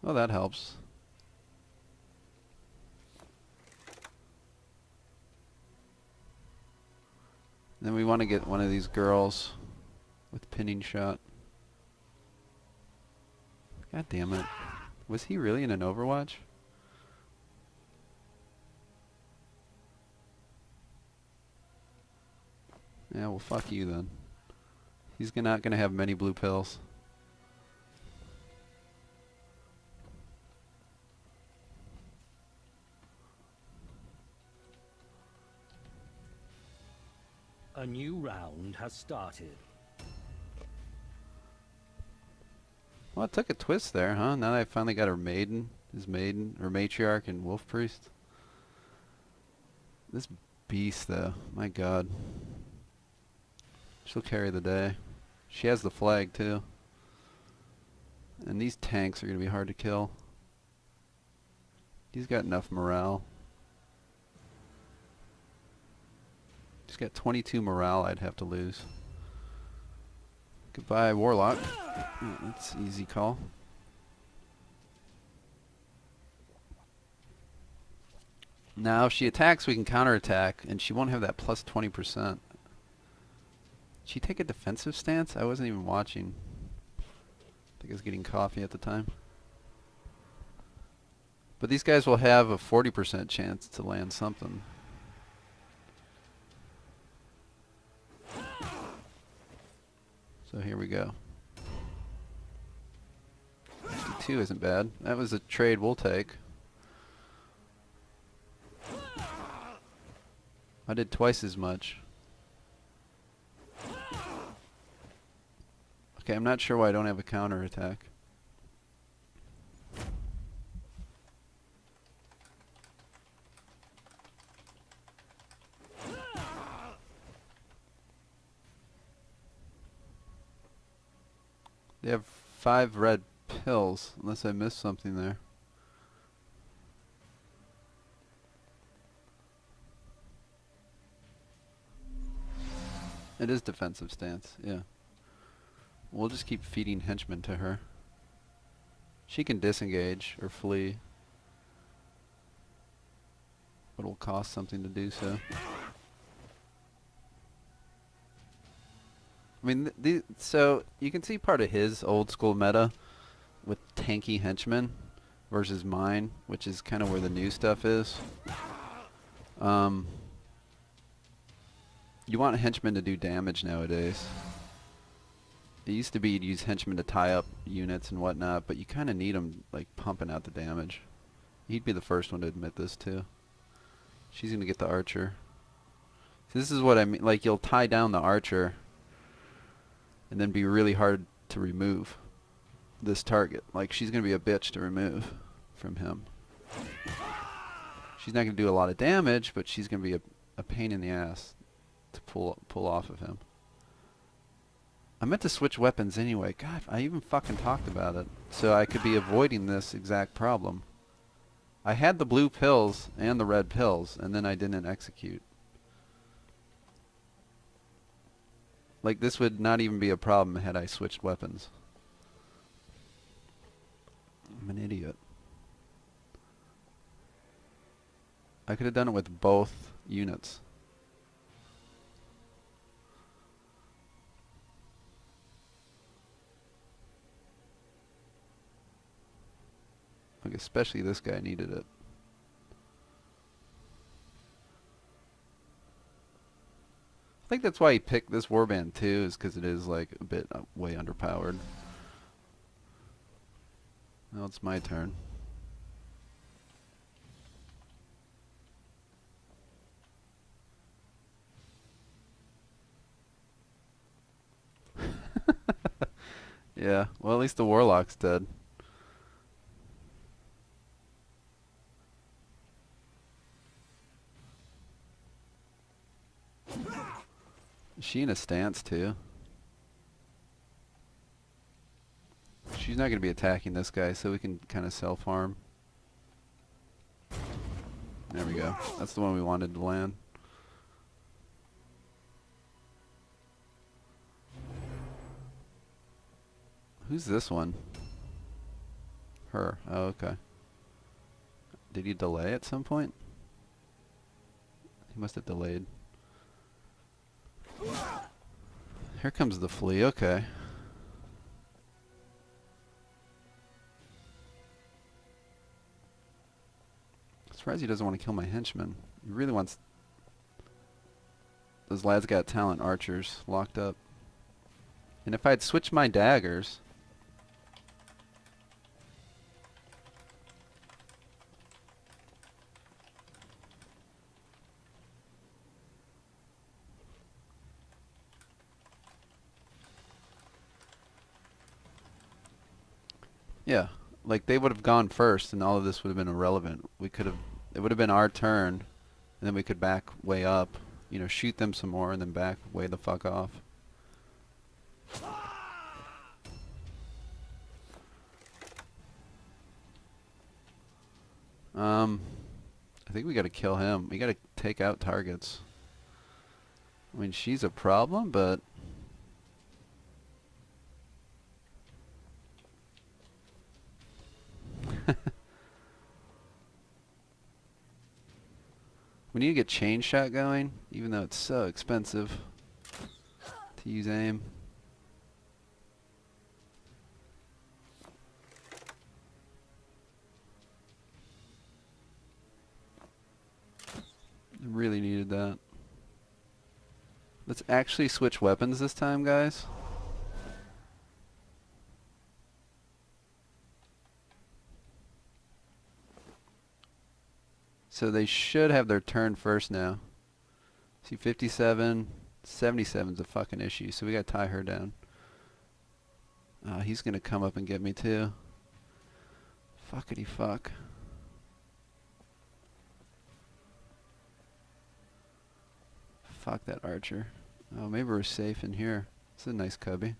Well, that helps. Then we want to get one of these girls with pinning shot. God damn it. Was he really in an Overwatch? Yeah, well fuck you then. He's not gonna have many blue pills. A new round has started. Well, it took a twist there, huh? Now that I finally got her maiden, his maiden, or matriarch and wolf priest. This beast, though, my god. She'll carry the day. She has the flag, too. And these tanks are going to be hard to kill. He's got enough morale. He's got 22 morale I'd have to lose. Goodbye, Warlock. Oh, that's an easy call. Now, if she attacks, we can counterattack, and she won't have that plus 20%. Did she take a defensive stance? I wasn't even watching. I think I was getting coffee at the time. But these guys will have a 40% chance to land something. So here we go. 52 isn't bad. That was a trade we'll take. I did twice as much. Okay, I'm not sure why I don't have a counterattack. They have 5 red pills, unless I missed something there. It is defensive stance, yeah. We'll just keep feeding henchmen to her. She can disengage or flee, but it'll cost something to do so. I mean, so you can see part of his old school meta with tanky henchmen versus mine, which is kind of where the new stuff is. You want henchmen to do damage nowadays. It used to be you'd use henchmen to tie up units and whatnot, but you kind of need them like pumping out the damage. He'd be the first one to admit this too. She's gonna get the archer. So this is what I mean. Like you'll tie down the archer, and then be really hard to remove this target. Like she's gonna be a bitch to remove from him. She's not gonna do a lot of damage, but she's gonna be a pain in the ass to pull off of him. I meant to switch weapons anyway. God, I even fucking talked about it. So I could be avoiding this exact problem. I had the blue pills and the red pills, and then I didn't execute. Like, this would not even be a problem had I switched weapons. I'm an idiot. I could have done it with both units. Like, especially this guy needed it. I think that's why he picked this warband too, is because it is like a bit way underpowered. Now it's my turn. Yeah, well, at least the warlock's dead. Is she in a stance too? She's not going to be attacking this guy, so we can kind of self-harm. There we go. That's the one we wanted to land. Who's this one? Her. Oh, okay. Did he delay at some point? He must have delayed. Here comes the flea. Okay. I'm surprised he doesn't want to kill my henchman. He really wants... Those lads got talent archers locked up. And if I'd switched my daggers... Yeah, like they would have gone first and all of this would have been irrelevant. We could have, it would have been our turn, and then we could back way up, you know, shoot them some more and then back way the fuck off. I think we gotta kill him. We gotta take out targets. I mean, she's a problem, but... We need to get chain shot going, even though it's so expensive to use aim. I really needed that. Let's actually switch weapons this time, guys. So they should have their turn first now. See, 57, 77 is a fucking issue, so we gotta tie her down. He's gonna come up and get me too. Fuckity fuck. Fuck that archer. Oh, maybe we're safe in here. It's a nice cubby.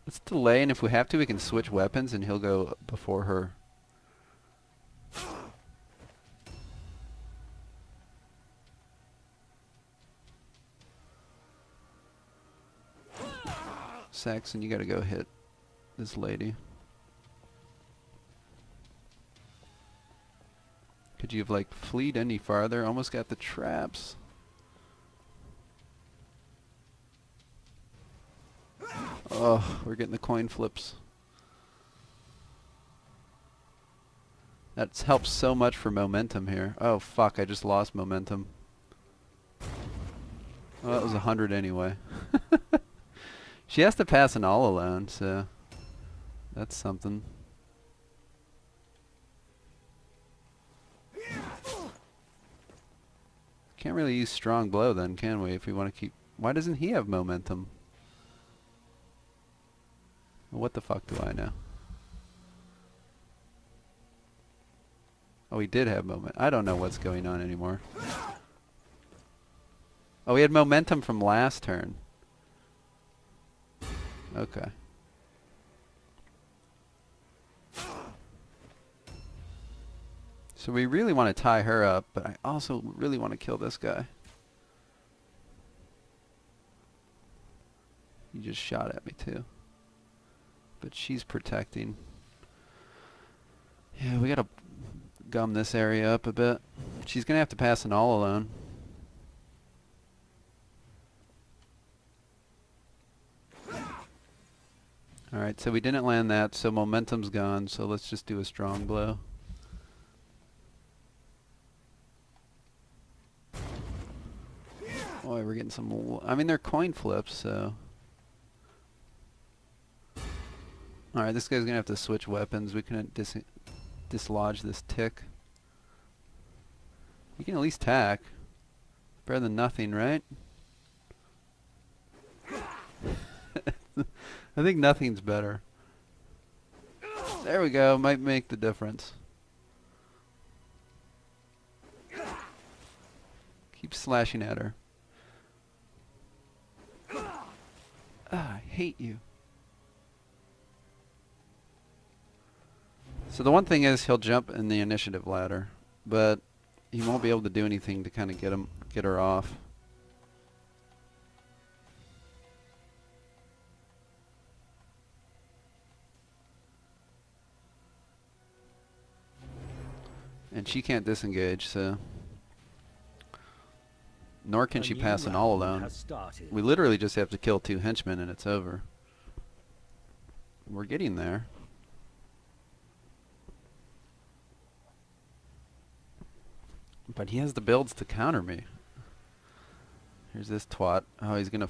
Let's delay, and if we have to, we can switch weapons, and he'll go before her. Saxon, you gotta go hit this lady. Could you have, like, fleed any farther? Almost got the traps. Oh, we're getting the coin flips. That's helped so much for momentum here. Oh, fuck, I just lost momentum. Well, that was 100 anyway. She has to pass an all alone, so that's something. Can't really use strong blow then, can we, if we want to keep... Why doesn't he have momentum? What the fuck do I know? Oh, he did have moment. I don't know what's going on anymore. Oh, he had momentum from last turn. Okay. So we really want to tie her up, but I also really want to kill this guy. He just shot at me too. But she's protecting. Yeah, we gotta gum this area up a bit. She's gonna have to pass an all alone. Alright, so we didn't land that, so momentum's gone, so let's just do a strong blow. Boy, we're getting some... I mean, they're coin flips, so... Alright, this guy's gonna have to switch weapons. We can dislodge this tick. You can at least tack. Better than nothing, right? I think nothing's better. There we go. Might make the difference. Keep slashing at her. Ah, I hate you. So the one thing is he'll jump in the initiative ladder, but he won't be able to do anything to kind of get her off. And she can't disengage, so... Nor can she pass an all alone. We literally just have to kill 2 henchmen and it's over. We're getting there. But he has the builds to counter me. Here's this twat. Oh, he's gonna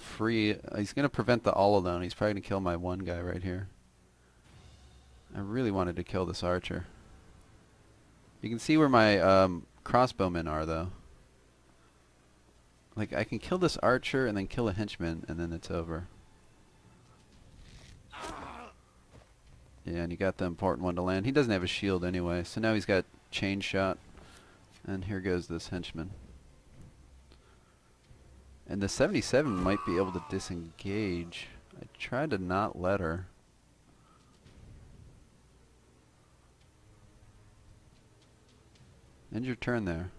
he's gonna prevent the all alone. He's probably gonna kill my one guy right here. I really wanted to kill this archer. You can see where my crossbowmen are, though. Like, I can kill this archer and then kill a henchman, and then it's over. Yeah, and you got the important one to land. He doesn't have a shield anyway, so now he's got chain shot. And here goes this henchman. And the 77 might be able to disengage. I tried to not let her. End your turn there.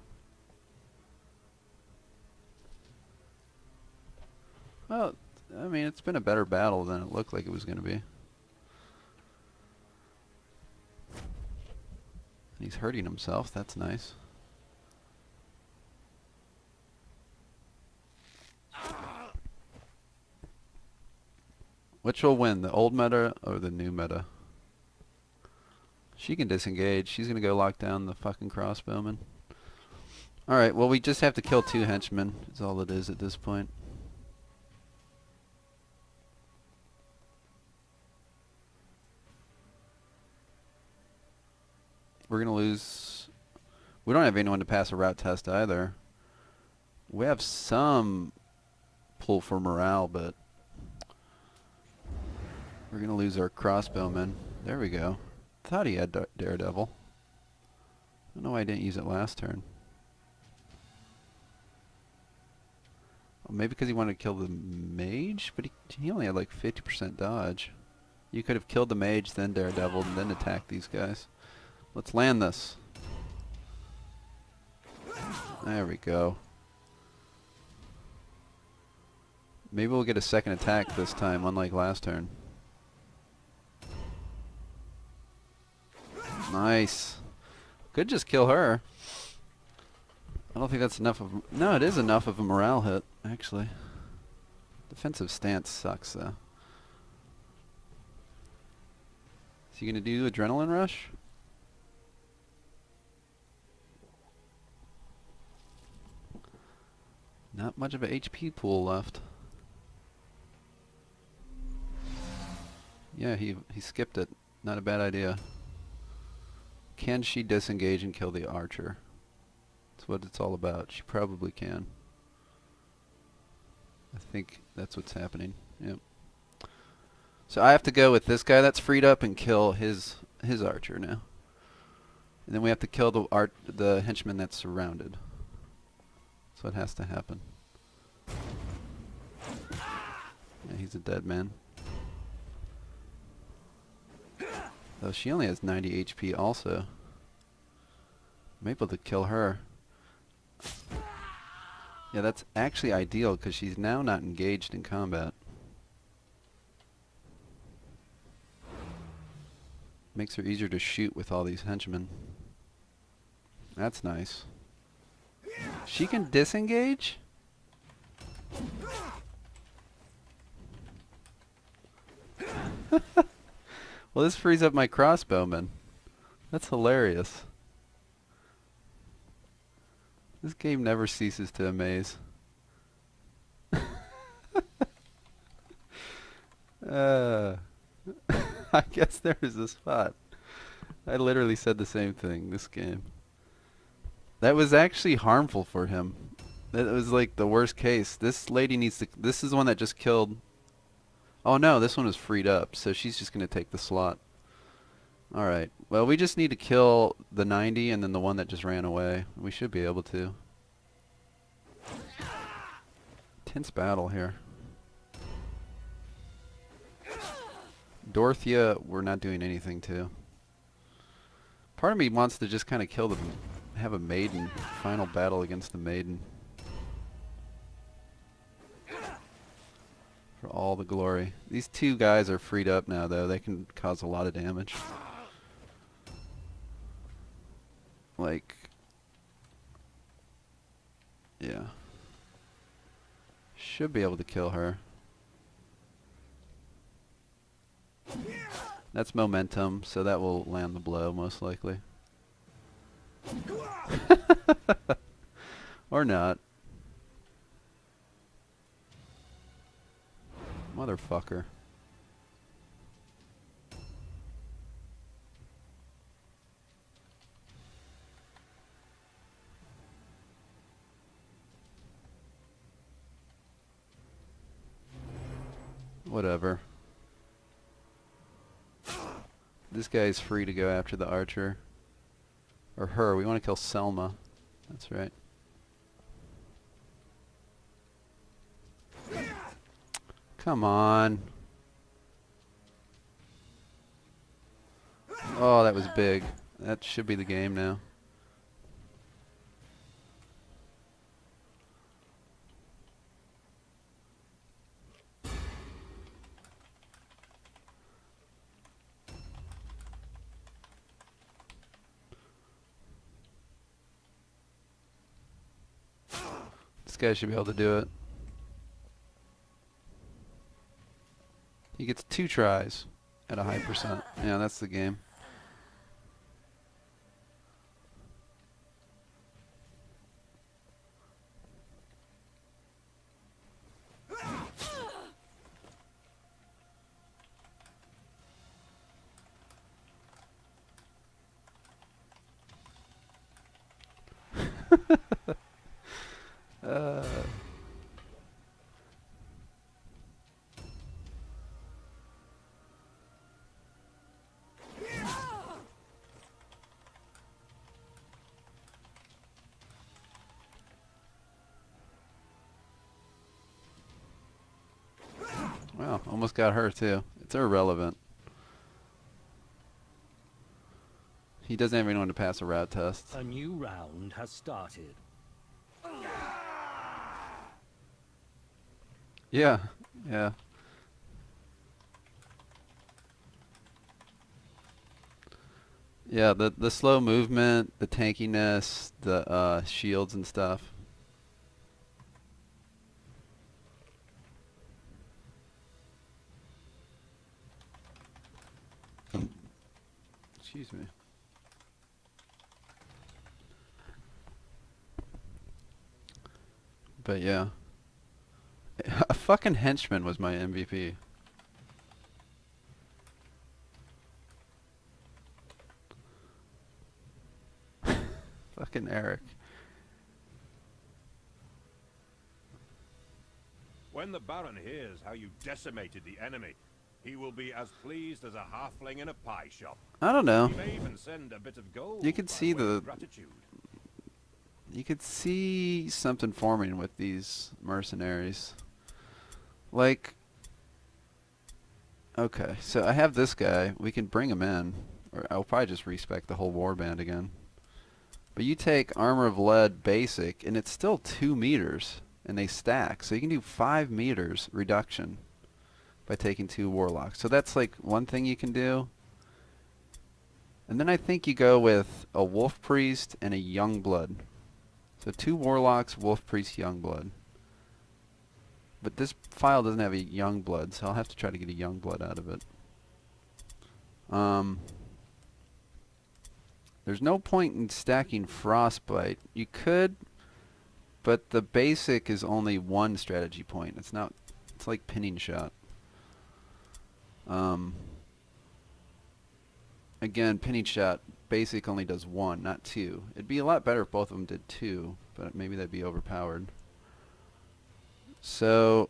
Well, I mean, it's been a better battle than it looked like it was going to be. And he's hurting himself. That's nice. Which will win, the old meta or the new meta? She can disengage. She's going to go lock down the fucking crossbowman. Alright, well, we just have to kill 2 henchmen. That's all it is at this point. We're going to lose... We don't have anyone to pass a route test either. We have some pull for morale, but... We're going to lose our crossbowman. There we go. Thought he had Daredevil. I don't know why I didn't use it last turn. Well, maybe because he wanted to kill the mage, but he only had like 50% dodge. You could have killed the mage, then Daredevil, and then attacked these guys. Let's land this. There we go. Maybe we'll get a second attack this time, unlike last turn. Nice. Could just kill her. I don't think that's enough of... No, it is enough of a morale hit, actually. Defensive stance sucks, though. Is he going to do Adrenaline Rush? Not much of a HP pool left. Yeah, he skipped it. Not a bad idea. Can she disengage and kill the archer? That's what it's all about. She probably can. I think that's what's happening. Yep. So I have to go with this guy that's freed up and kill his archer now. And then we have to kill the henchman that's surrounded. So it has to happen. Yeah, he's a dead man. Though she only has 90 HP also. I'm able to kill her. Yeah, that's actually ideal because she's now not engaged in combat. Makes her easier to shoot with all these henchmen. That's nice. She can disengage? Well, this frees up my crossbowman. That's hilarious. This game never ceases to amaze. I guess there is a spot. I literally said the same thing, this game. That was actually harmful for him. That was like the worst case. This lady needs to... This is the one that just killed... Oh no, this one is freed up, so she's just going to take the slot. Alright, well we just need to kill the 90 and then the one that just ran away. We should be able to. Tense battle here. Dorothea, we're not doing anything to. Part of me wants to just kind of kill them, have a maiden, final battle against the maiden. For all the glory. These two guys are freed up now though, they can cause a lot of damage. Like, yeah. Should be able to kill her. That's momentum, so that will land the blow most likely. Or not. Motherfucker. Whatever. This guy's free to go after the archer. Or her. We want to kill Selma. That's right. Come on. Oh, that was big. That should be the game now. This guy should be able to do it. He gets 2 tries at a high percent. Yeah, that's the game. uh, Wow, almost got her too. It's irrelevant. He doesn't have anyone to pass a route test. A new round has started. Yeah, yeah. Yeah, the slow movement, the tankiness, the shields and stuff. Excuse me. But yeah. A fucking henchman was my MVP. Fucking Eric. When the Baron hears how you decimated the enemy, He will be as pleased as a halfling in a pie shop. I don't know. He may even send a bit of gold You could by see way of the... gratitude. You could see something forming with these mercenaries. Like... Okay, so I have this guy. We can bring him in. Or I'll probably just respec the whole warband again. But you take Armor of Lead basic, and it's still 2 meters, and they stack. So you can do 5 meters reduction by taking 2 warlocks. So that's like one thing you can do. And then I think you go with a Wolf Priest and a Young Blood. So 2 warlocks, Wolf Priest, Young Blood. But this file doesn't have a Young Blood, so I'll have to try to get a Young Blood out of it. There's no point in stacking Frostbite. You could, but the basic is only 1 strategy point. It's not. It's like Pinning Shot. Again, Pinning Shot basic only does 1, not 2. It'd be a lot better if both of them did 2, but maybe that'd be overpowered. So,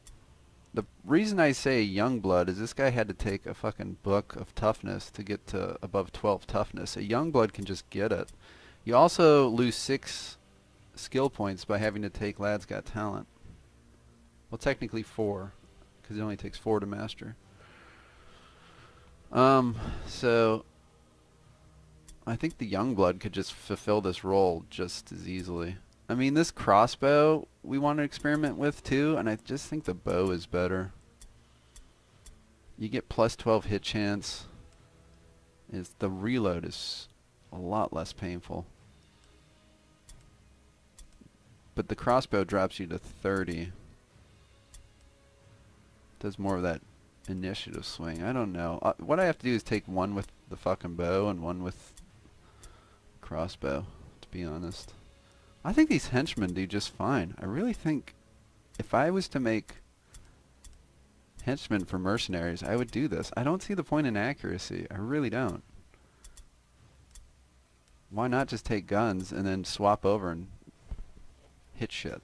the reason I say Youngblood is this guy had to take a fucking book of toughness to get to above 12 toughness. A Youngblood can just get it. You also lose 6 skill points by having to take Lad's Got Talent. Well, technically 4, because it only takes 4 to master. So I think the Youngblood could just fulfill this role just as easily. I mean, this crossbow we want to experiment with too, and I just think the bow is better. You get plus 12 hit chance. The reload is a lot less painful. But the crossbow drops you to 30. Does more of that initiative swing. I don't know. What I have to do is take 1 with the fucking bow and 1 with crossbow, to be honest. I think these henchmen do just fine. I really think if I was to make henchmen for mercenaries, I would do this. I don't see the point in accuracy. I really don't. Why not just take guns and then swap over and hit shit?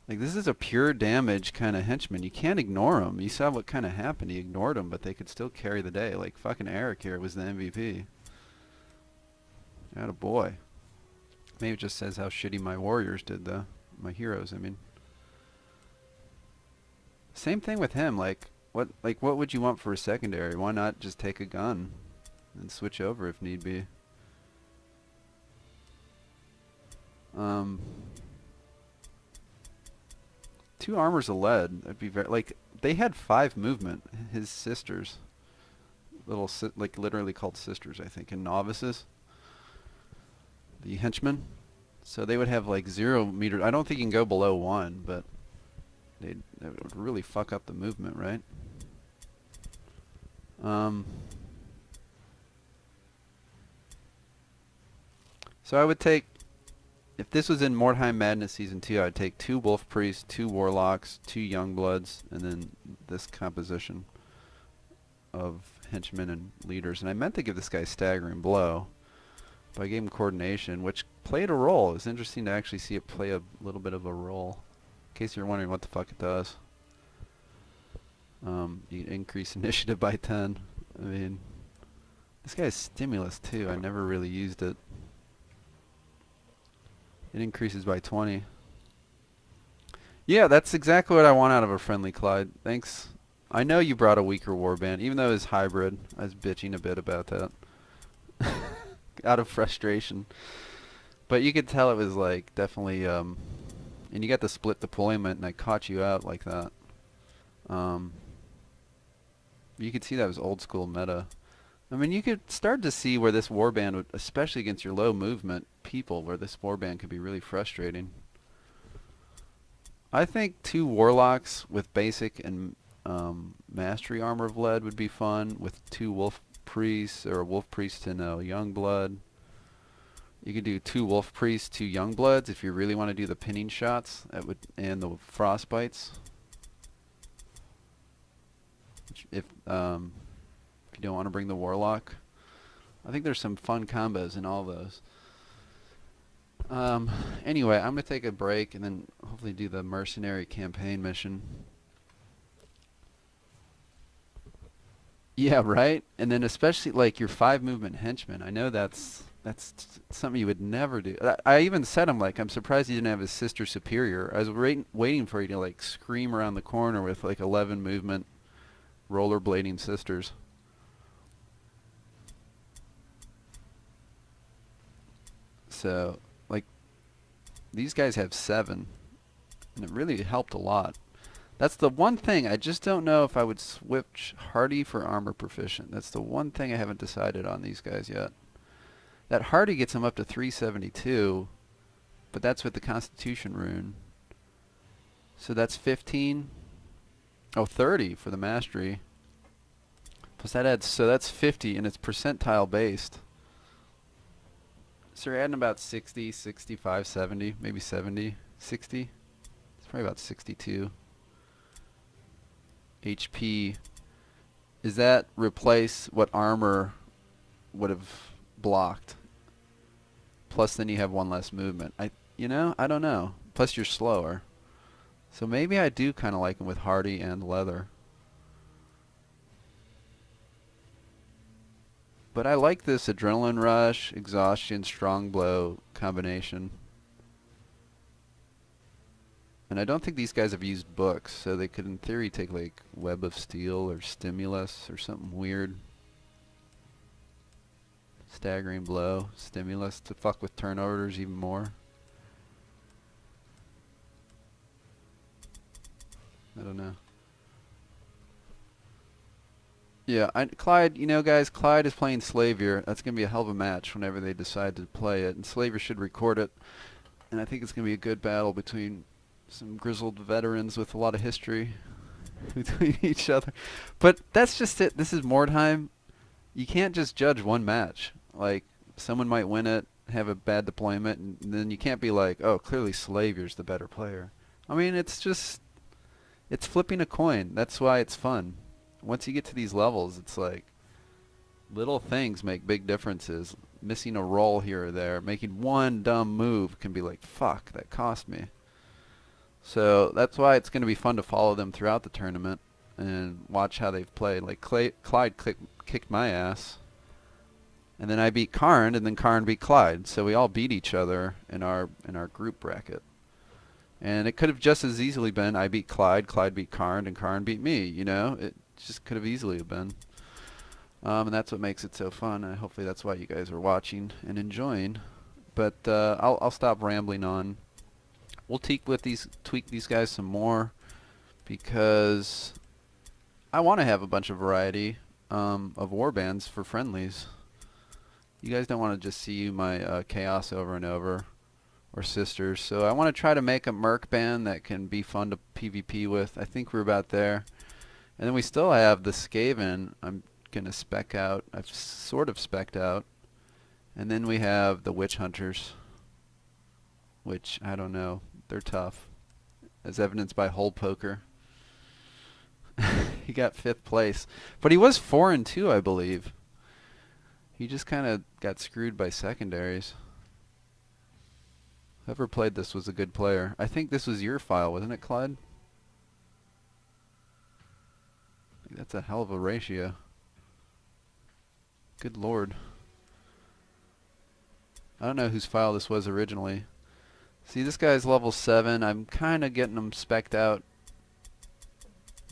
Like, this is a pure damage kind of henchman. You can't ignore them. You saw what kind of happened. He ignored them, but they could still carry the day. Like, fucking Eric here was the MVP. Atta boy. Maybe it just says how shitty my warriors did, though. My heroes, I mean. Same thing with him. Like what would you want for a secondary? Why not just take a gun and switch over if need be? 2 armors of lead. That'd be very like they had 5 movement. His sisters, like literally called sisters, I think, and novices. The henchmen. So they would have like 0 meters. I don't think you can go below 1, but that would really fuck up the movement, right? So I would take, if this was in Mordheim Madness Season 2, I'd take 2 Wolf Priests, 2 Warlocks, 2 Youngbloods, and then this composition of henchmen and leaders. And I meant to give this guy Staggering Blow, but I gave him Coordination, which played a role. It's interesting to actually see it play a little bit of a role. In case you're wondering what the fuck it does. You increase initiative by 10. I mean, this guy has Stimulus too. I never really used it. It increases by 20. Yeah, that's exactly what I want out of a friendly Klajd. Thanks. I know you brought a weaker warband, even though it's hybrid. I was bitching a bit about that. Out of frustration. But you could tell it was like definitely, and you got the split deployment, and I caught you out like that. You could see that was old school meta. I mean, you could start to see where this warband would, especially against your low movement people, where this warband could be really frustrating. I think 2 warlocks with basic and mastery armor of lead would be fun, with 2 wolf priests, or a wolf priest and a young blood. You could do 2 wolf priests, 2 young bloods if you really want to do the pinning shots, that would, and the frostbites. If you don't want to bring the warlock, I think there's some fun combos in all those. Anyway, I'm gonna take a break and then hopefully do the mercenary campaign mission. Yeah, right. And then especially like your 5 movement henchman. I know that's something you would never do. I even said I'm like I'm surprised he didn't have his sister superior. I was waiting for you to like scream around the corner with like 11 movement rollerblading sisters. So like these guys have 7, and it really helped a lot. That's the one thing. I just don't know if I would switch Hardy for armor proficient. That's the one thing I haven't decided on these guys yet. That Hardy gets him up to 372, but that's with the Constitution rune. So that's 15. Oh, 30 for the Mastery. Plus that adds, so that's 50, and it's percentile based. So you're adding about 60, 65, 70, maybe 70, 60. It's probably about 62. HP. Is that replace what armor would have blocked? Plus then you have 1 less movement. I don't know. Plus you're slower. So maybe I do kind of like him with Hardy and Leather. But I like this Adrenaline Rush, Exhaustion, Strong Blow combination. And I don't think these guys have used books, so they could in theory take like Web of Steel or Stimulus or something weird. Staggering Blow, Stimulus to fuck with turnovers even more. I don't know. Yeah, Klajd, guys, Klajd is playing Slavier. That's going to be a hell of a match whenever they decide to play it. And Slavier should record it. And I think it's going to be a good battle between some grizzled veterans with a lot of history between each other. But that's just it. This is Mordheim. You can't just judge one match. Like, someone might win it, have a bad deployment, and then you can't be like, oh, clearly Slavier's the better player. I mean, it's flipping a coin. That's why it's fun. Once you get to these levels, it's like little things make big differences. Missing a roll here or there, making one dumb move can be like, fuck, that cost me. So that's why it's going to be fun to follow them throughout the tournament and watch how they've played. Like Klajd kicked my ass, and then I beat Karn, and then Karn beat Klajd. So we all beat each other in our group bracket. And it could have just as easily been I beat Klajd, Klajd beat Karn, and Karn beat me. It just could have easily been. And that's what makes it so fun. Hopefully that's why you guys are watching and enjoying. But I'll stop rambling on. We'll tweak these guys some more because I want to have a bunch of variety of warbands for friendlies. You guys don't want to just see my chaos over and over or sisters. So I want to try to make a merc band that can be fun to PvP with. I think we're about there. And then we still have the Skaven I'm going to spec out. I've sort of spec'd out. And then we have the Witch Hunters, which, I don't know, they're tough, as evidenced by Hole Poker. He got 5th place. But he was 4-2, I believe. He just kind of got screwed by secondaries. Whoever played this was a good player. I think this was your file, wasn't it, Klajd? That's a hell of a ratio. Good lord. I don't know whose file this was originally. See, this guy's level 7. I'm kind of getting him spec'd out.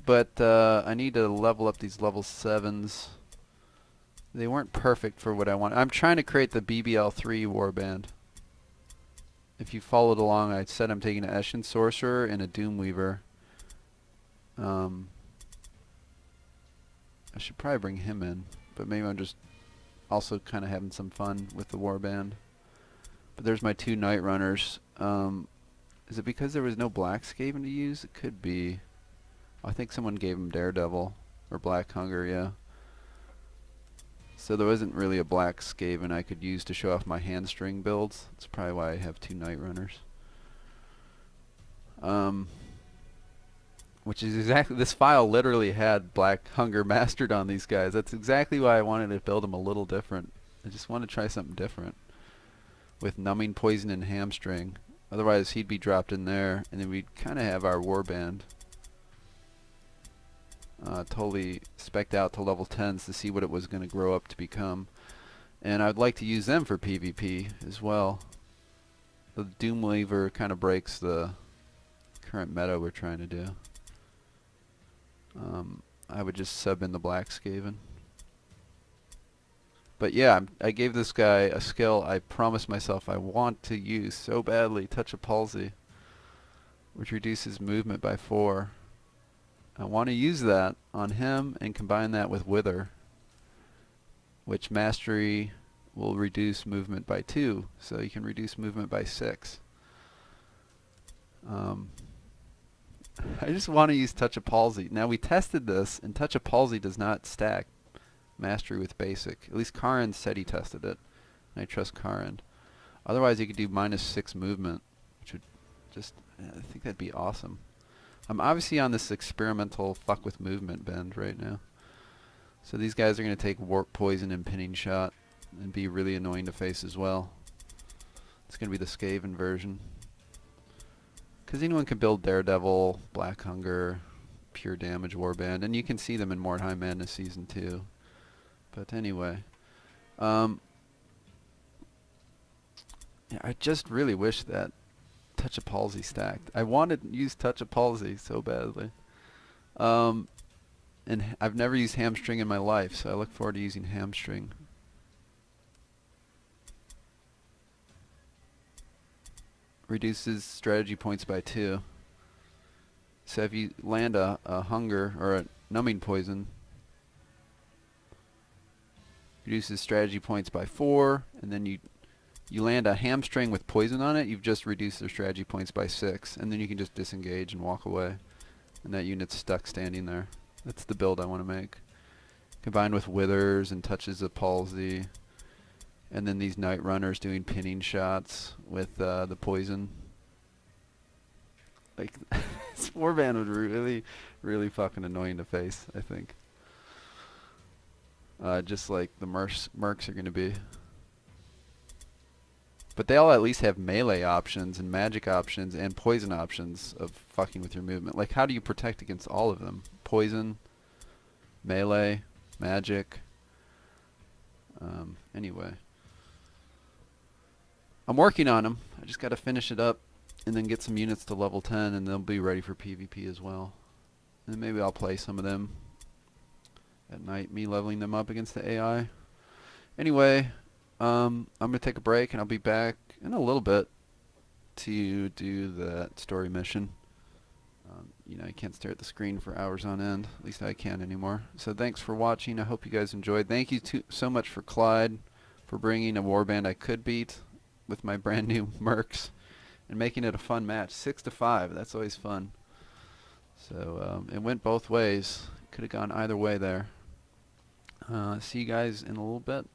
But I need to level up these level 7s. They weren't perfect for what I want. I'm trying to create the BBL3 warband. If you followed along, I said I'm taking an Eshin Sorcerer and a Doomweaver. I should probably bring him in, but maybe I'm just also kind of having some fun with the warband. But there's my 2 Night Runners. Is it because there was no Black Skaven to use? It could be. I think someone gave him Daredevil or Black Hunger, yeah. So there wasn't really a Black Skaven I could use to show off my hamstring builds. That's probably why I have 2 Night Runners. Which is exactly, this file literally had Black Hunger mastered on these guys. That's exactly why I wanted to build them a little different. I just want to try something different with Numbing, Poison, and Hamstring. Otherwise he'd be dropped in there, and then we'd kind of have our warband. totally spec'd out to level 10s to see what it was going to grow up to become. And I'd like to use them for PvP as well. The Doomweaver kind of breaks the current meta we're trying to do. I would just sub in the Black Skaven. But yeah, I gave this guy a skill I promised myself I want to use so badly, Touch of Palsy, which reduces movement by 4. I want to use that on him and combine that with Wither, which Mastery will reduce movement by 2, so you can reduce movement by 6. I just want to use Touch of Palsy. Now we tested this, and Touch of Palsy does not stack Mastery with Basic. At least Karin said he tested it, and I trust Karin. Otherwise you could do -6 movement, which would just, I think that'd be awesome. I'm obviously on this experimental fuck with movement bend right now. So these guys are going to take Warp Poison and Pinning Shot and be really annoying to face as well. It's going to be the Skaven version. Because anyone can build Daredevil, Black Hunger, Pure Damage Warband, and you can see them in Mordheim Madness Season 2. But anyway, yeah, I just really wish that Touch of Palsy stacked. I wanted to use Touch of Palsy so badly. And I've never used Hamstring in my life, so I look forward to using Hamstring. Reduces strategy points by 2. So if you land a Hunger or a Numbing Poison, reduces strategy points by 4, and then you land a Hamstring with Poison on it, you've just reduced their strategy points by 6, and then you can just disengage and walk away, and that unit's stuck standing there. That's the build I want to make. Combined with Withers and Touches of Palsy, and then these Night Runners doing pinning shots with the Poison. Like, this warband would really, really fucking annoying to face, I think. Just like the mercs are going to be. But they all at least have melee options and magic options and poison options of fucking with your movement. Like, how do you protect against all of them? Poison, melee, magic. Anyway. I'm working on them. I just got to finish it up and then get some units to level 10 and they'll be ready for PvP as well. And maybe I'll play some of them at night, me leveling them up against the AI. Anyway, I'm going to take a break and I'll be back in a little bit to do that story mission. You know, I can't stare at the screen for hours on end. At least I can't anymore. So thanks for watching. I hope you guys enjoyed. Thank you so much for Klajd for bringing a warband I could beat with my brand new mercs and making it a fun match. 6-5. That's always fun. So it went both ways. Could have gone either way there. See you guys in a little bit.